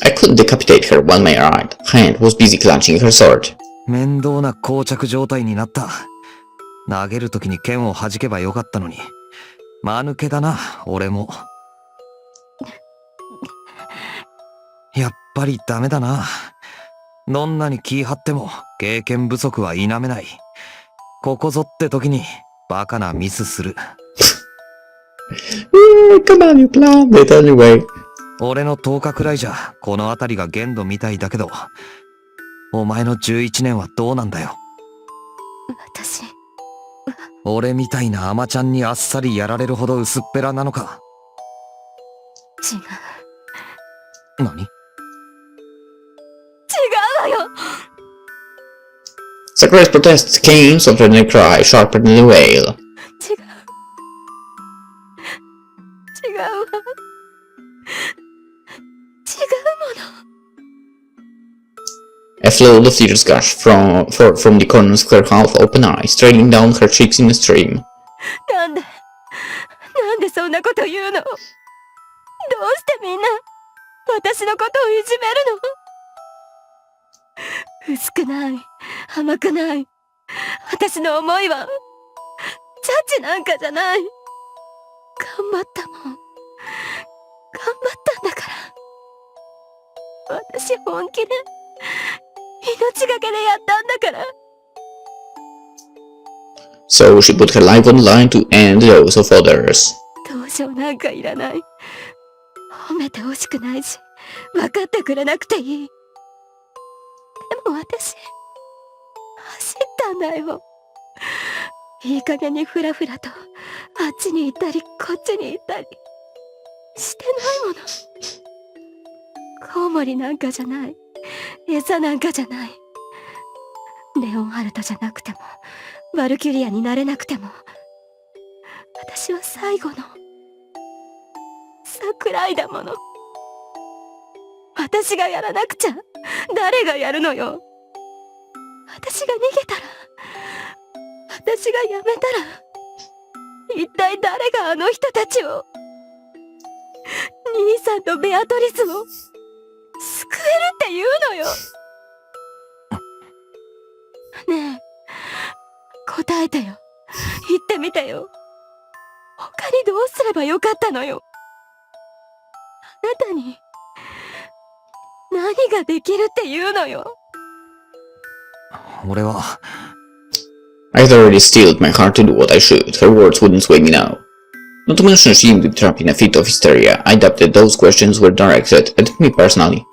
I couldn't decapitate her while my right hand was busy clutching her sword. 面倒な膠着状態になった。投げるときに剣を弾けばよかったのに。間抜けだな、俺も。やっぱりダメだな。どんなに気張っても経験不足は否めない。ここぞって時にバカなミスする。Come on, you planned it anyway. 俺の10日くらいじゃこの辺りが限度みたいだけど、お前の11年はどうなんだよ。私、俺みたいなアマちゃんにあっさりやられるほど薄っぺらなのか。違う。何？違うわよ。 Sakurai's protest came softer than a cry, sharper than a wail. 違う。違うわ。違うもの。 A flood of tears gushed from the corners of her half-open eyes, trailing down her cheeks in a stream. なんでそんなこと言うの？どうしてみんな私のことをいじめるの？薄くない、甘くない。私の思いはジャッジなんかじゃない。頑張ったもん。頑張ったんだから。私本気で命がけでやったんだから。So she put her life on the line to end those of others. 同情なんかいらない。褒めてほしくないし、分かってくれなくていい。でも私、走ったんだよ。いい加減にふらふらと、あっちに行ったり、こっちに行ったり、してないもの。コウモリなんかじゃない。餌なんかじゃない。レオンハルトじゃなくても、ワルキュリアになれなくても、私は最後の、桜井だもの。私がやらなくちゃ、誰がやるのよ。私が逃げたら、私がやめたら、一体誰があの人たちを、兄さんとベアトリスを、救えるって言うのよ。ねえ、答えてよ。言ってみてよ。他にどうすればよかったのよ。あなたに、何ができるって言うのよ。俺は、I had already steeled my heart to do what I should. Her words wouldn't sway me now. Not to mention she seemed to be trapped in a fit of hysteria. I doubt that those questions were directed at me personally.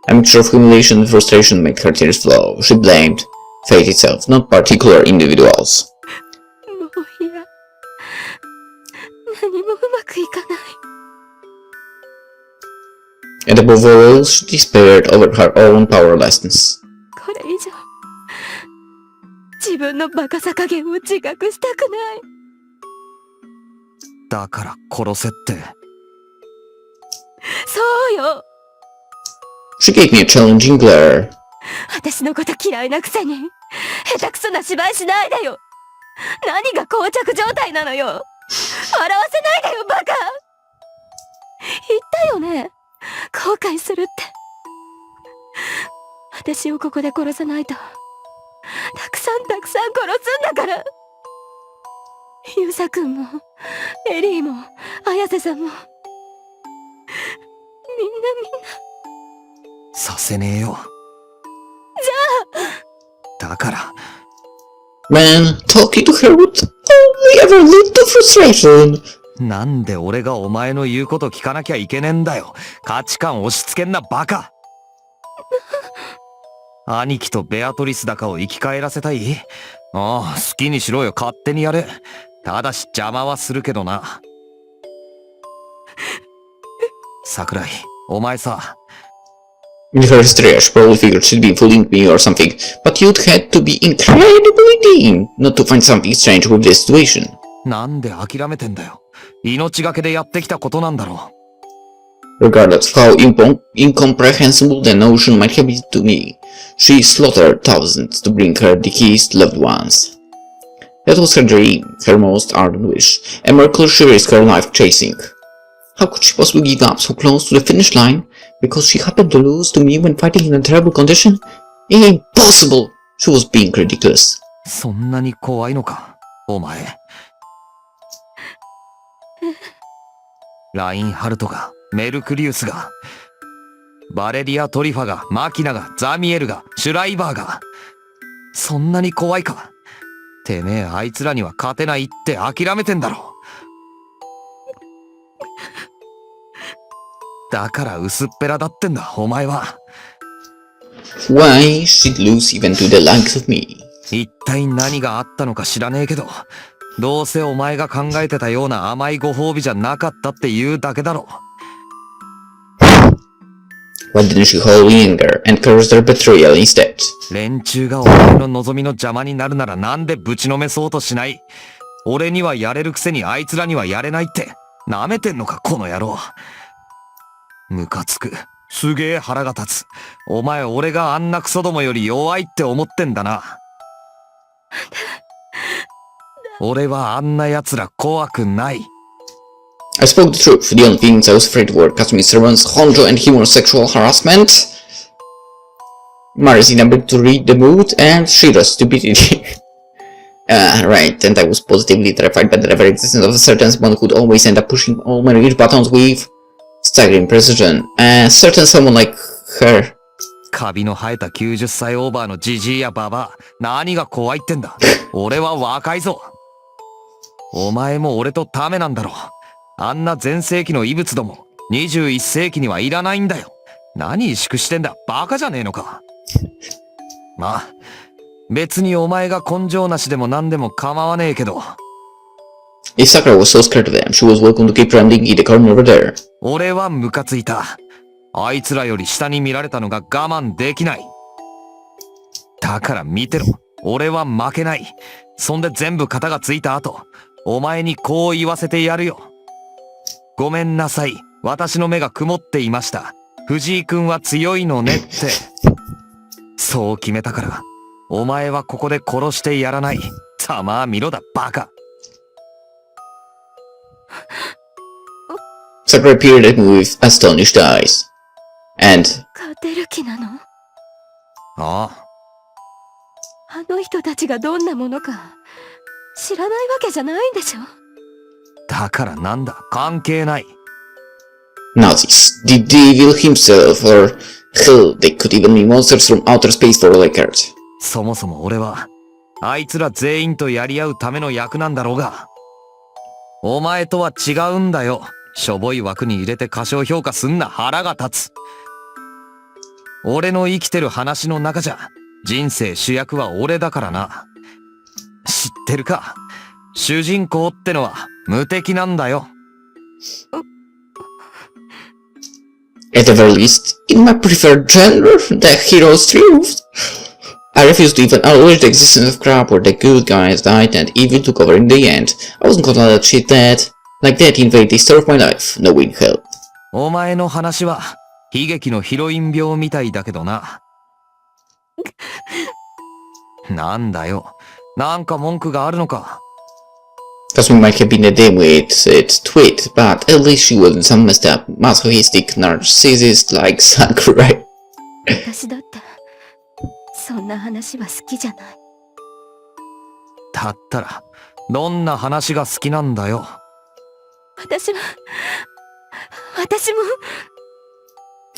A mixture of humiliation and frustration made her tears flow. She blamed fate itself, not particular individuals. もう嫌。何もうまくいかない。And above all, she despaired over her own powerlessness. これ以上、自分のバカさ加減を自覚したくない。だから殺せって。そうよ。She gave me a challenging glare. 私のこと嫌いなくせに、下手くそな芝居しないでよ。何が膠着状態なのよ。笑わせないでよ、バカ。言ったよね。後悔するって。私をここで殺さないと、たくさん殺すんだから。ユウサ君も、エリーも、綾瀬さんも、みんな。させねえよ。だから。Man, talking to her would only ever lead to frustration. なんで俺がお前の言うこと聞かなきゃいけねえんだよ。価値観押し付けんなバカ。兄貴とベアトリスだかを生き返らせたい？ああ、好きにしろよ、勝手にやれ。ただし邪魔はするけどな。桜井、お前さ。In her hysteria, she probably figured she'd been fooling me or something, but you'd had to be incredibly keen not to find something strange with this situation. なんで諦めてんだよ。命がけでやってきたことなんだろう。Regardless of how incomprehensible the notion might have been to me, she slaughtered thousands to bring her deceased loved ones. That was her dream, her most ardent wish, a miracle she risked her life chasing. How could she possibly give up so close to the finish line because she happened to lose to me when fighting in a terrible condition? Impossible! She was being ridiculous. そんなに怖いのか、お前。ラインハルトが、メルクリウスが、バレリア・トリファが、マキナが、ザミエルが、シュライバーが。そんなに怖いか。てめえあいつらには勝てないって諦めてんだろ。だから薄っぺらだってんだ、お前は。Why she'd lose even to the likes of me? 一体何があったのか知らねえけど、どうせお前が考えてたような甘いご褒美じゃなかったって言うだけだろ。Why didn't she hold in anger and curse their betrayal instead? 連中がお前の望みの邪魔になるならなんでぶちのめそうとしない？俺にはやれるくせにあいつらにはやれないって、舐めてんのかこの野郎。ムカつく。すげえ腹が立つ。お前俺があんなクソどもより弱いって思ってんだな。俺はあんな奴ら怖くない。I spoke the truth. The only things I was afraid of were Kasumi's servants, Honjo, and Himo's sexual harassment, Mari's inability to read the mood, and Shira's stupidity. Right, and I was positively terrified by the ever existence of a certain someone who could always end up pushing all my read buttons with staggering precision. A certain someone like her. カビの生えた90歳オーバーのジジイやババア、何が怖いってんだ。俺は若いぞ。お前も俺とタメなんだろ。あんな前世紀の異物ども、21世紀にはいらないんだよ。何萎縮してんだ、バカじゃねえのか。まあ、別にお前が根性なしでも何でも構わねえけど。If Sakura was so scared of them, she was welcome to keep running in the corner over there. 俺はムカついた。あいつらより下に見られたのが我慢できない。だから見てろ。俺は負けない。そんで全部型がついた後、お前にこう言わせてやるよ。ごめんなさい。私の目が曇っていました。藤井君は強いのねって。そう決めたから、お前はここで殺してやらない。たま見ろだ、バカ。Sakura peered at me with astonished eyes. And 勝てる気なの？ああ。あの人たちがどんなものか知らないわけじゃないんでしょ。だからなんだ、関係ない。Nazis, the devil himself, or hell, they could even be monsters from outer space for all I cared. そもそも俺は、あいつら全員とやり合うための役なんだろうが。お前とは違うんだよ。しょぼい枠に入れて過小評価すんな、腹が立つ。俺の生きてる話の中じゃ、人生主役は俺だからな。知ってるか？主人公ってのは無敵なんだよ。At the very least, in my preferred genre, the heroes triumphed. I refused to even acknowledge the existence of crap where the good guys died and evil took over in the end. I wasn't gonna let shit like that invade the story of my life, knowing hell. お前の話は、悲劇のヒロイン病みたいだけどな。なんだよ。なんか文句があるのか。Kasumi might have been a dim-witted twit, but at least she wasn't some messed up, masochistic narcissist like Sakurai. 私だってそんな話は好きじゃない。だったら、どんな話が好きなんだよ。私も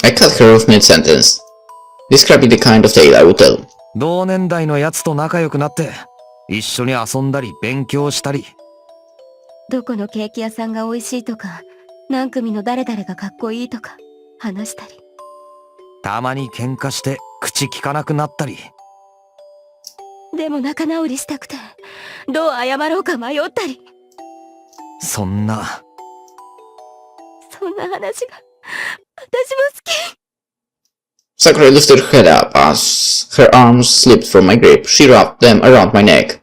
I cut her off mid-sentence, describing the kind of tale I would tell. 同年代のやつと仲良くなって、一緒に遊んだり勉強したり。どこのケーキ屋さんが美味しいとか、何組の誰々がかっこいいとか話したり。たまに喧嘩して口聞かなくなったり。でも仲直りしたくて、どう謝ろうか迷ったり。そんな話が、私も好き。Sakura lifted her head up as her arms slipped from my grip. She wrapped them around my neck.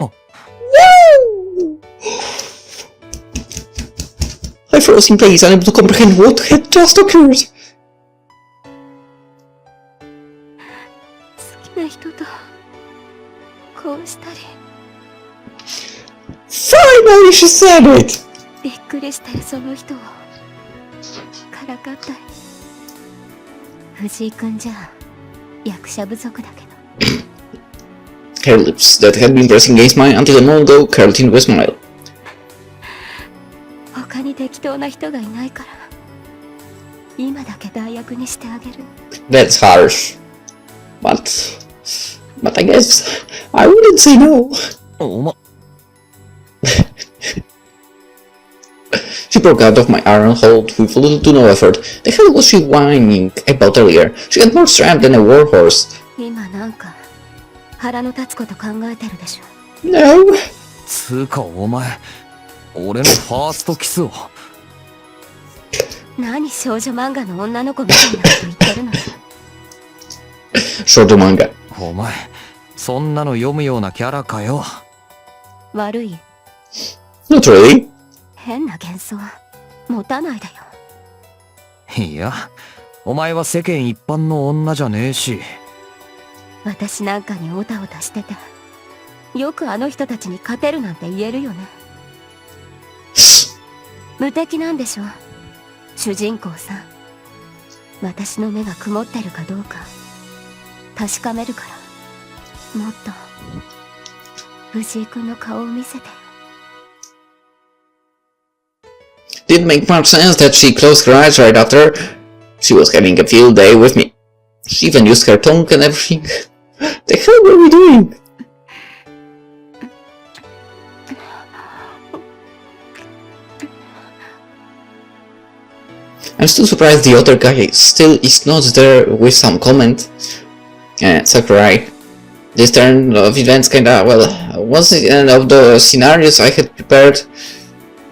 Oh. Woo! I froze in place, unable to comprehend what had just occurred. 好きな人とこうしたり。Finally, she said it! びっくりしてその人をからかったり。藤井君じゃ役者不足だけど。Her lips that had been pressing against mine until a moment ago curled into a smile. 他に適当な人がいないから今だけ代役にしてあげる。 That's harsh. But I guess I wouldn't say no. おま、She broke out of my iron hold with little to no effort. The hell was she whining about earlier? She had more strength than a warhorse. 今なんか腹の立つこと考えてるでしょ。 No. つうかお前、俺のファーストキスを。何少女漫画の女の子みたいなこと言ってるの。 Short manga. お前、そんなの読むようなキャラかよ。悪い Not really. 変な幻想持たないでよ。いや、お前は世間一般の女じゃねえし。私なんかにオタオタしててよくあの人たちに勝てるなんて言えるよね。無敵なんでしょ主人公さん。私の目が曇ってるかどうか確かめるから、もっと藤井君の顔を見せて。 The Didn't make much sense that she closed her eyes right after she was having a field day with me. She even used her tongue and everything. The hell were we doing? I'm still surprised the other guy still is not there with some comment. Sakurai. This turn of events kinda, well, was the end of the scenarios I had prepared.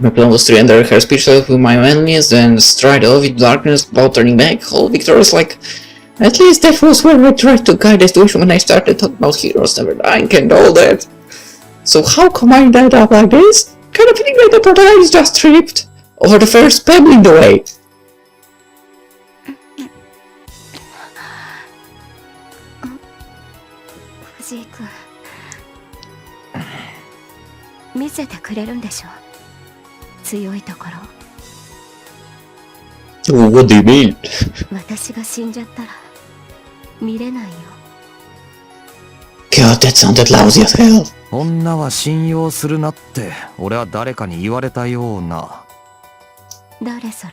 My plan was to enter her speech with my enemies, then stride off in darkness without turning back. All victorious, like, at least that was where I tried to guide the situation when I started talking about heroes never dying and all that. So how come I ended up like this? Kind of feeling like the protagonist just tripped over the first pebble in the way. 藤井君、見せてくれるんでしょ、強いところ。What do you mean? 私が死んじゃったら見れないよ。 God, that sounded lousy as hell. 女は信用するなって俺は誰かに言われたような。誰それ？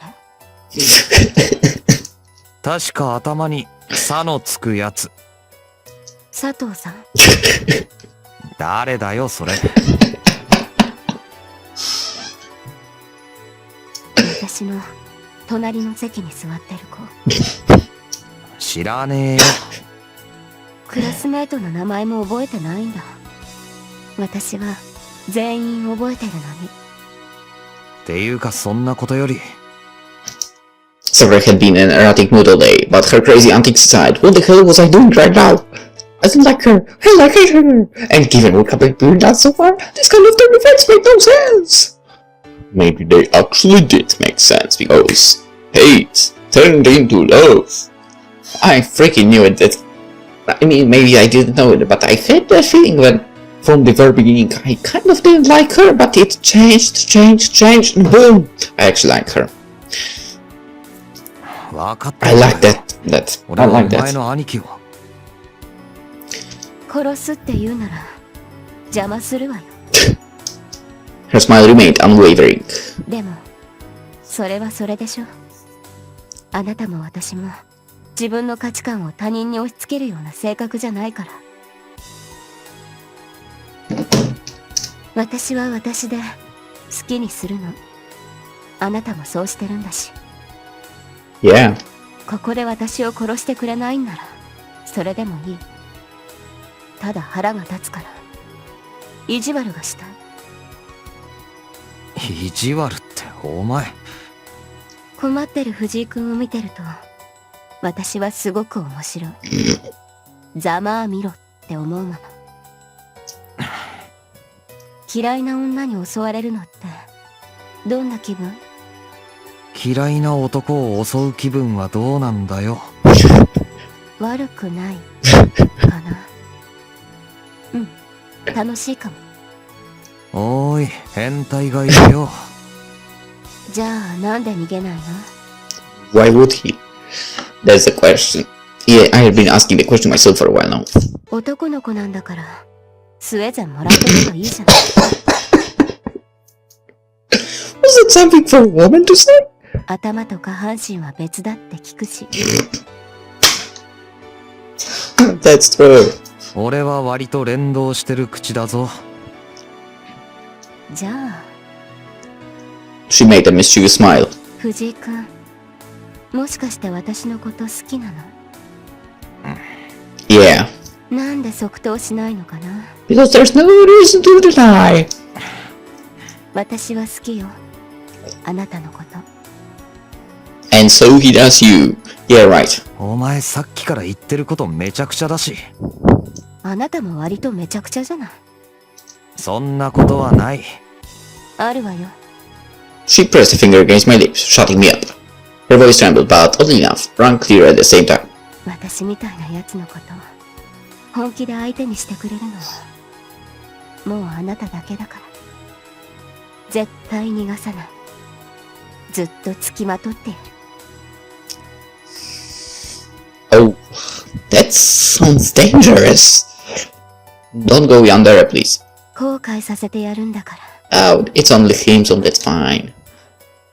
確か頭に「さ」のつくやつ。佐藤さん。誰だよそれ。私の隣の席に座ってる子。知らねえよ。クラスメートの名前も覚えてないんだ。私は全員覚えてるのに。っていうかそんなことより。Sakura had been in an erratic mood all day, but her crazy antics aside, what the hell was I doing right now? I didn't like her, I hate her, and given what happened between us so far, this kind of turn events made no sense. Maybe they actually did make sense because hate turned into love. I freaking knew it. I mean, maybe I didn't know it, but I had that feeling when, from the very beginning, I kind of didn't like her, but it changed, and boom, I actually like her. I like that. I like that. 殺すって言うなら邪魔するわよ。Her smile remained unwavering. でもそれはそれでしょ。あなたも私も自分の価値観を他人に押し付けるような性格じゃないから。私は私で好きにするの。あなたもそうしてるんだし。Yeah. ここで私を殺してくれないんならそれでもいい。ただ腹が立つから意地悪がしたい。意地悪ってお前。困ってる藤井君を見てると私はすごく面白い。ざまあ見ろって思うもの。嫌いな女に襲われるのってどんな気分？嫌いな男を襲う気分はどうなんだよ。悪くないかな。うん、楽しいかも。おーい、変態がいるよ。じゃあなんで逃げないの？ Why would he? That's the question. Yeah, I have been asking the question myself for a while now. 男の子なんだからスウェーデンもらってればいいじゃない。Was it something for a woman to say? 頭と下半身は別だって聞くし。That's true. 俺は割と連動してる口だぞ。じゃあ She made a mischievous smile. 藤井君、もしかして私のこと好きなの？ Yeah. なんで即答しないのかな？ Because there's no reason to deny. 私は好きよ、あなたのこと。And so he does you. Yeah, right. お前さっきから言ってることめちゃくちゃだし。あなたも割とめちゃくちゃじゃない。そんなことはない。あるわよ。She pressed a finger against my lips, shutting me up. Her voice trembled, but oddly enough, rang clear at the same time. 私みたいなやつのこと本気で相手にしてくれるのはもうあなただけだから。絶対逃がさない。ずっとつきまとっている。Oh, that sounds dangerous. Don't go yonder, please. 後悔させてやるんだから。Oh, it's only him, so that's fine.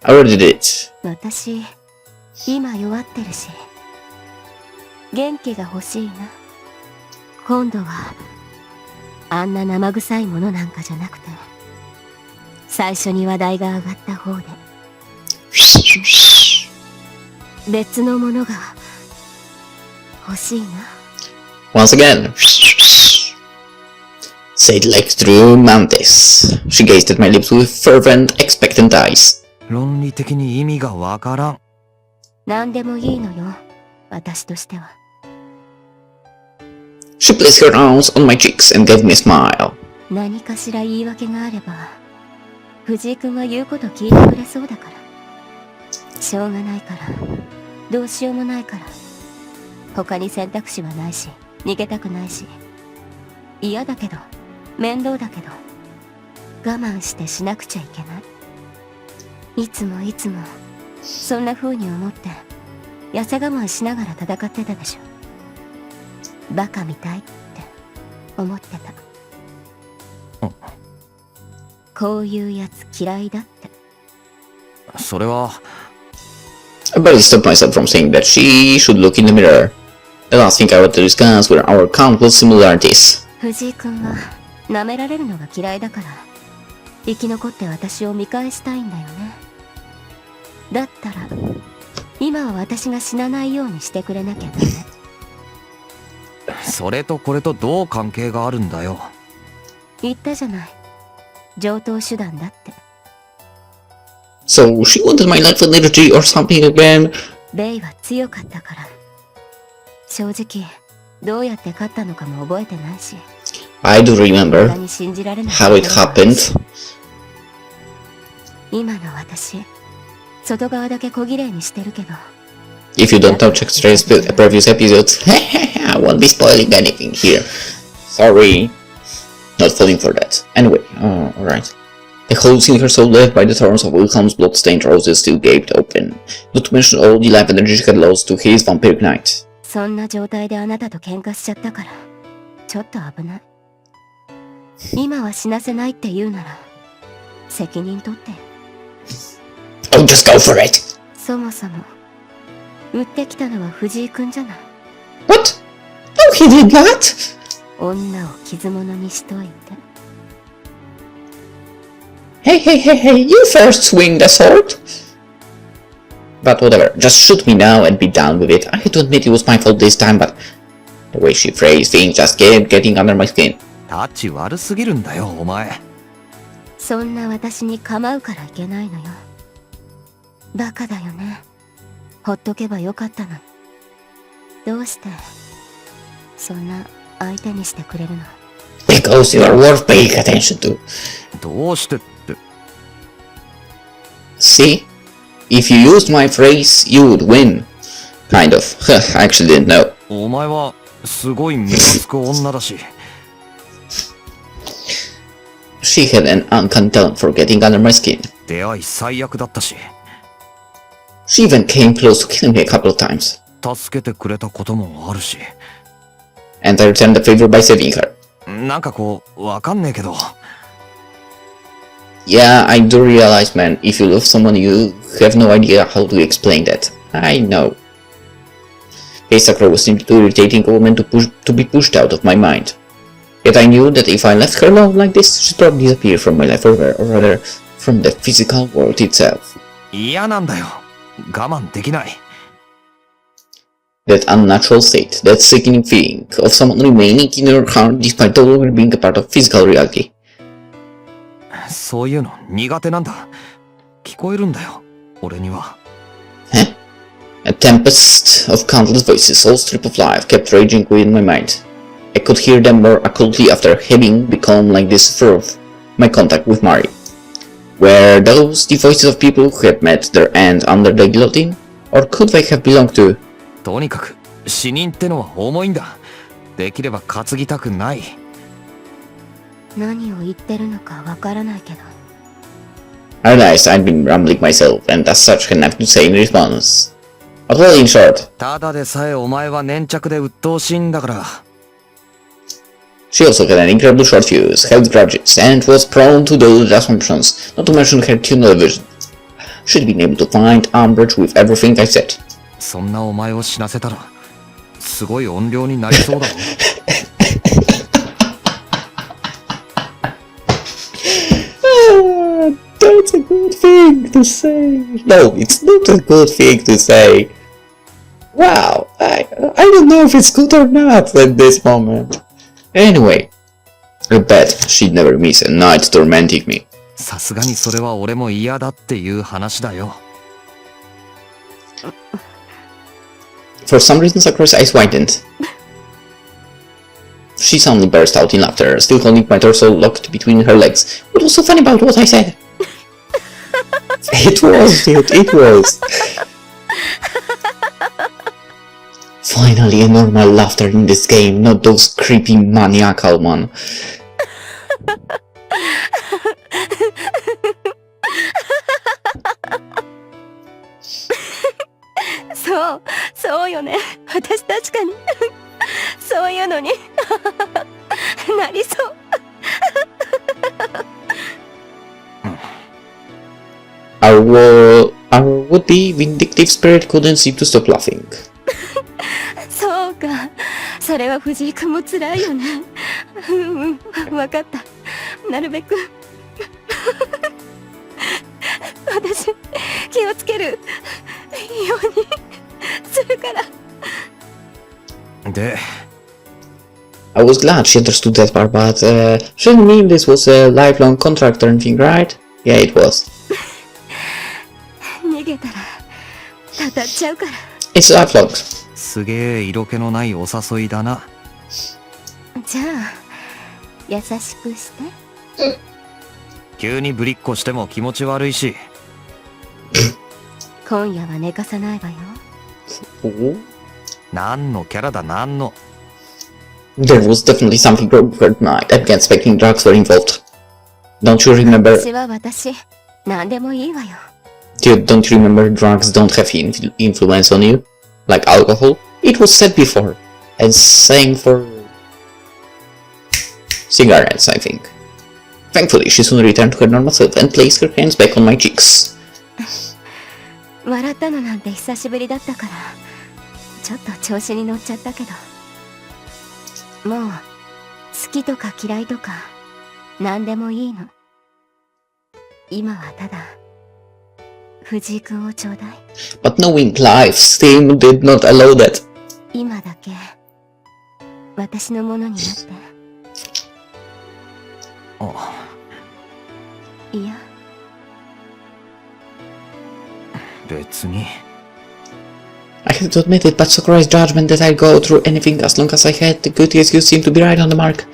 I already did. 私、今弱ってるし、元気が欲しいな。今度は、あんな生臭いものなんかじゃなくて、最初に話題が上がった方で、別のものが欲しいな。Once again. Say it like true Amantes. She gazed at my lips with fervent, expectant eyes. 論理的に意味がわからん。何でもいいのよ、私としては。She placed her arms on my cheeks and gave me a smile. 何かしら言い訳があれば、藤井君は言うこと聞いてくれそうだから。しょうがないから、どうしようもないから。他に選択肢はないし、逃げたくないし。嫌だけど、面倒だけど、我慢してしなくちゃいけない。いつもいつも、そんな風に思って、痩せ我慢しながら戦ってたでしょ。バカみたいって思ってた。こういうやつ嫌いだって。それは、I barely stopped myself from saying that she should look in the mirror. The last thing I wanted to discuss were our countless similarities. 藤井君は舐められるのが嫌いだから、生き残って私を見返したいんだよね。だったら、今は私が死なないようにしてくれなきゃダメ。それとこれとどう関係があるんだよ。言ったじゃない。常套手段だって。So she wanted my life energy or something again? ベイは強かったから。正直、どうやって勝ったのかも覚えてないし。I do remember 他に信じられない how it happened. 今の私、外側だけ小綺麗にしてるけど。If you don't touch extras previous episodes, I won't be spoiling anything here. Sorry. Not falling for that. Anyway, alright. The holes in her soul left by the thorns of Wilhelm's blood-stained roses still gaped open, not to mention all the life energy she had lost to his vampiric night. そんな状態であなたと喧嘩しちゃったから、ちょっと危ない。今は死なせないって言うなら、責任取って。Oh, just go for it! そもそも、売ってきたのは藤井君じゃない。What? Oh, he did that? 女を傷物にしといて。Hey, you first swing the sword! But whatever, just shoot me now and be done with it. I hate to admit it was my fault this time, but the way she phrased things just kept getting under my skin. タチ悪すぎるんだよ、お前。そんな私に構うからいけないのよ。バカだよね。ほっとけばよかったのに。どうして、そんな相手にしてくれるの？ Because you are worth paying attention to. どうしてって。See? If you used my phrase, you would win. Kind of. I actually didn't know. お前は、すごいムカつく女だし。She had an uncanny talent for getting under my skin. 出会い最悪だったし。She even came close to killing me a couple of times. 助けてくれたこともあるし。And I returned the favor by saving her. なんかこう、わかんねえけど。Yeah, I do realize, man, if you love someone, you have no idea how to explain that. I know. Sakura was simply too irritating a woman to be pushed out of my mind. Yet I knew that if I left her alone like this, she'd probably disappear from my life forever, or rather, from the physical world itself. 嫌なんだよ。我慢できない。That unnatural state, that sickening feeling of someone remaining in your heart despite no longer being a part of physical reality. そういうの苦手なんだ。聞こえるんだよ、俺には。Huh? A tempest of countless voices, all stripped of life, kept raging within my mind. I could hear them more occultly after having become like this through my contact with Mari. Were those the voices of people who had met their end under the guillotine? Or could they have belonged to... とにかく、死人ってのは重いんだ。できれば担ぎたくない。何を言ってるのかわからないけど。I realized I'd been rambling myself, and as such had nothing to say in response. But well, in short, ただでさえお前は粘着で鬱陶しいんだから。she also had an incredibly short fuse, held grudges, and was prone to those assumptions, not to mention her tunnel vision. Should have been able to find umbrage with everything I said. そんなお前を死なせたら、すごい音量になりそうだろ。That's a good thing to say. No, it's not a good thing to say. Wow, I don't know if it's good or not at this moment. Anyway, I bet she'd never miss a night tormenting me. さすがにそれは俺も嫌だっていう話だよ。For some reason, Sakura's eyes widened. She suddenly burst out in laughter, still holding my torso locked between her legs. What was so funny about what I said? It was, dude, it was. Finally, a normal laughter in this game, not those creepy maniacal one. そうよね。私確かにそういうのになりそう。Our would-be vindictive spirit couldn't seem to stop laughing. そうか、それは藤井君も辛いよね。わかった。なるべく私気をつけるようにするから。で、I was glad she understood that part, but shouldn't mean this was a lifelong contract or anything, right? Yeah, it was. 逃げたらたたっちゃうから。It's lifelong. すげえ色気のないお誘いだな。じゃあ優しくして。急にぶりっこしても気持ち悪いし。今夜は寝かさないわよ。何のキャラだ何の。There was definitely something wrong with her tonight. I began expecting drugs were involved. Don't you remember? 私は私、何でもいいわよ。Dude, don't you remember drugs don't have influence on you? Like alcohol? It was said before. And same for cigarettes, I think. Thankfully, she soon returned to her normal self and placed her hands back on my cheeks. 笑ったのなんて久しぶりだったから、ちょっと調子に乗っちゃったけど。もう、好きとか嫌いとか、何でもいいの。今はただ、藤井君をちょうだい。But knowing life's theme did not allow that. 今だけ、私のものになって。いや。別に。I have to admit it, but Sakura's judgment that I'd go through anything as long as I had the good excuse seemed to be right on the mark.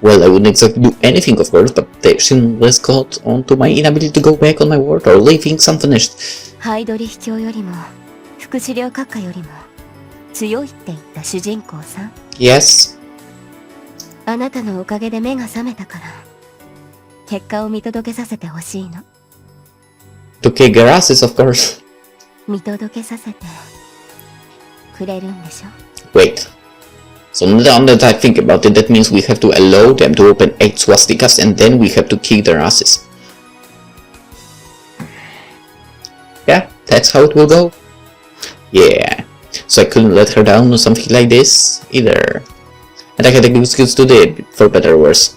Well, I wouldn't exactly do anything, of course, but they shameless got onto my inability to go back on my word or leave things unfinished. ハイドリ秘境よりも、副資料閣下よりも、強いって言った主人公さん。Yes. あなたのおかげで目が覚めたから、結果を見届けさせてほしいの。To kick their asses, of course. 見届けさせてくれるんでしょ。 Wait. So now that I think about it, that means we have to allow them to open 8 swastikas and then we have to kick their asses. Yeah, that's how it will go. Yeah. So I couldn't let her down on something like this either. And I had a good excuse to do it, for better or worse.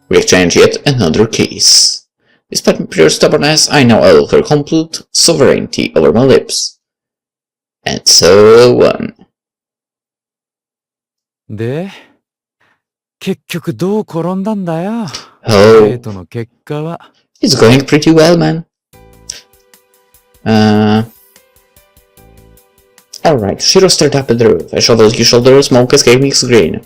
We exchange yet another kiss. Despite my pure stubbornness, I now owe her complete sovereignty over my lips. And so on. で、結局どう転んだんだよ。Oh, デートの結果は。it's going pretty well, man. Alright, Shiro stared up at the roof. I shoved his shoulder, smoke escaped me grin.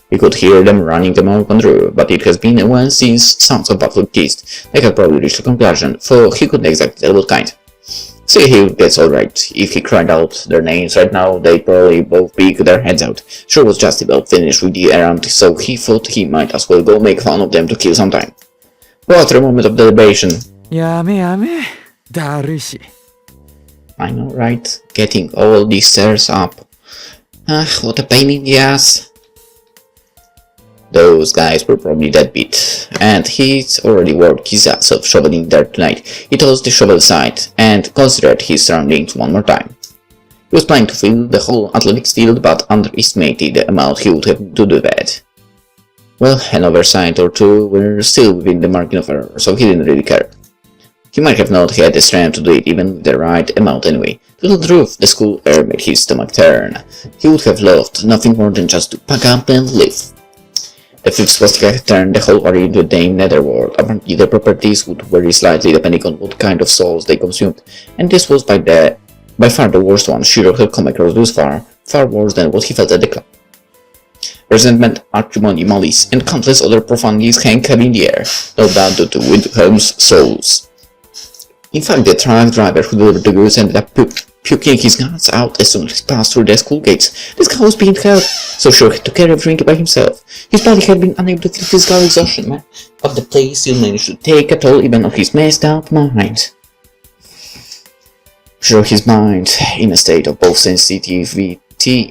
We could hear them running them up on the roof, but it has been a while since sounds of battle kissed. They had probably reached a conclusion, for he couldn't exactly tell what kind. See, he gets alright. If he cried out their names right now, they'd probably both peek their heads out. Shiro was just about finished with the errand, so he thought he might as well go make fun of them to kill some time. But after a moment of deliberation... やめやめ。だるいし。I know, right? Getting all these stairs up. Ah, what a pain in the ass. Those guys were probably deadbeat, and he'd already worked his ass off shoveling there tonight. He tossed the shovel aside and considered his surroundings one more time. He was planning to fill the whole athletics field, but underestimated the amount he would have to do that. Well, an oversight or two were still within the margin of error, so he didn't really care. He might have not had the strength to do it even with the right amount anyway. To tell the truth, the school air made his stomach turn. He would have loved nothing more than just to pack up and leave. The fifth swastika had turned the whole area into a damn netherworld. Apparently their properties would vary slightly depending on what kind of souls they consumed, and this was by far the worst one Shiro had come across thus far, far worse than what he felt at the club. Resentment, acrimony, malice, and countless other profanities hang heavy in the air, no doubt due to Wilhelm's souls. In fact, the truck driver who delivered the goods ended up puking his guts out as soon as he passed through the school gates. This guy was being held, so Shiro had to carry everything by himself. His body had been unable to feel physical exhaustion, man, but the place still managed to take a toll even on his messed up mind. Shiro, his mind, in a state of both sensitivity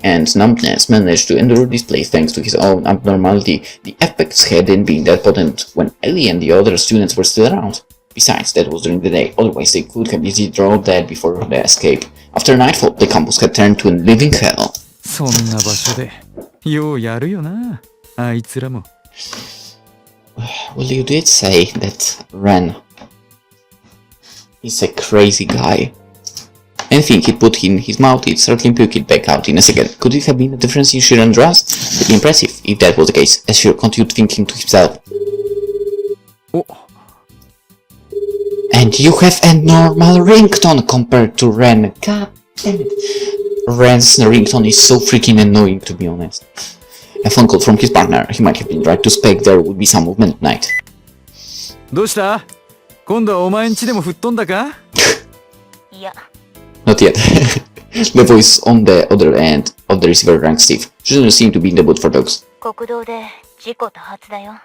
and numbness, managed to endure this place thanks to his own abnormality. The effects hadn't been that potent when Ellie and the other students were still around. Besides, that was during the day, otherwise they could have easily dropped dead before the escape. After nightfall, the campus had turned to a living hell. そんな場所でようやるよな、あいつらも。Well, you did say that Ren is a crazy guy. Anything he put in his mouth, he'd certainly puke it back out in a second. Could it have been a difference in Shiro and Raz? Pretty impressive, if that was the case, as Shiro continued thinking to himself. Oh. And you have a normal ringtone compared to Ren. God damn it. Ren's ringtone is so freaking annoying, to be honest. A phone call from his partner. He might have been right to expect there would be some movement tonight. どうした？今度はお前んちでも吹っ飛んだか？いや。Not yet. The voice on the other end of the receiver rang stiff. She doesn't seem to be in the mood for dogs. 国道で事故多発だよ。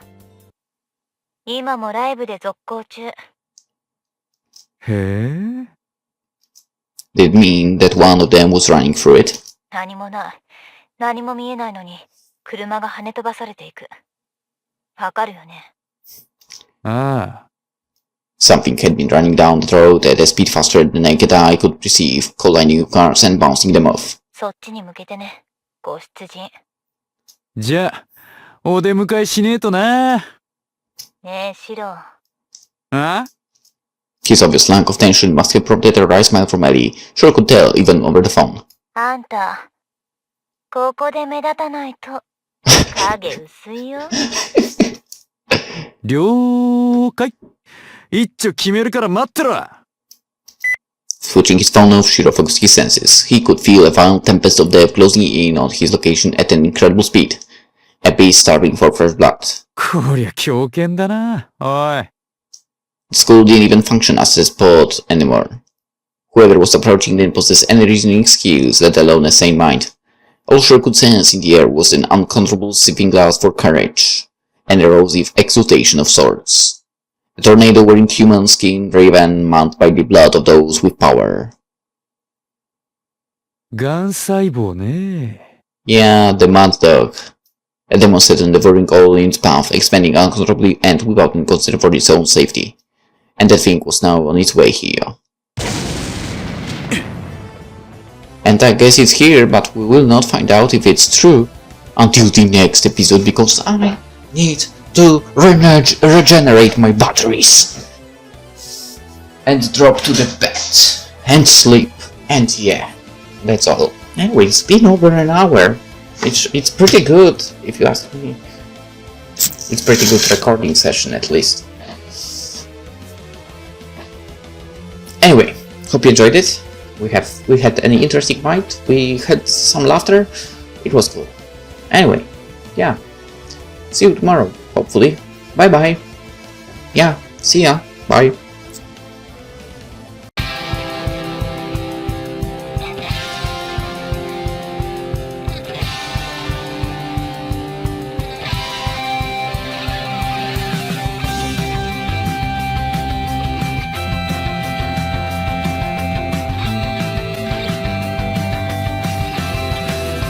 今もライブで続行中。へえ。Did it mean that one of them was running through it? 何もない。何も見えないのに車が跳ね飛ばされていく。わかるよね。ああ。Something had been running down the road at a speed faster than the naked eye could perceive, colliding with cars and bouncing them off. そっちに向けてね、ご出陣。じゃあ、お出迎えしねえとな。ねえ、シロ。あ？ His obvious lack of tension must have prompted a wry smile from Ellie. Sure could tell, even over the phone. あんた、ここで目立たないと影薄いよ。了解。一丁決めるから待ってろ。Switching his phone off, Shiro focused his senses. He could feel a violent tempest of death closing in on his location at an incredible speed. A beast starving for fresh blood. こりゃ強肩だな、おい。The school didn't even function as a spot anymore. Whoever was approaching didn't possess any reasoning skills, let alone a sane mind. All Shiro could sense in the air was an uncontrollable sipping glass for courage, an erosive exultation of sorts. A tornado wearing human skin, driven mad by the blood of those with power. がん細胞ね。 Yeah, the mad dog. A demon set on devouring all in its path, expanding uncontrollably and without concern for its own safety. And that thing was now on its way here. And I guess it's here, but we will not find out if it's true until the next episode, because I need to regenerate my batteries and drop to the bed and sleep, and yeah, that's all. Anyway, it's been over an hour. It's pretty good, if you ask me. It's pretty good recording session, at least. Anyway, hope you enjoyed it. We had an interesting night. We had some laughter. It was cool. Anyway, yeah. See you tomorrow, hopefully. Bye bye. Yeah, see ya. Bye.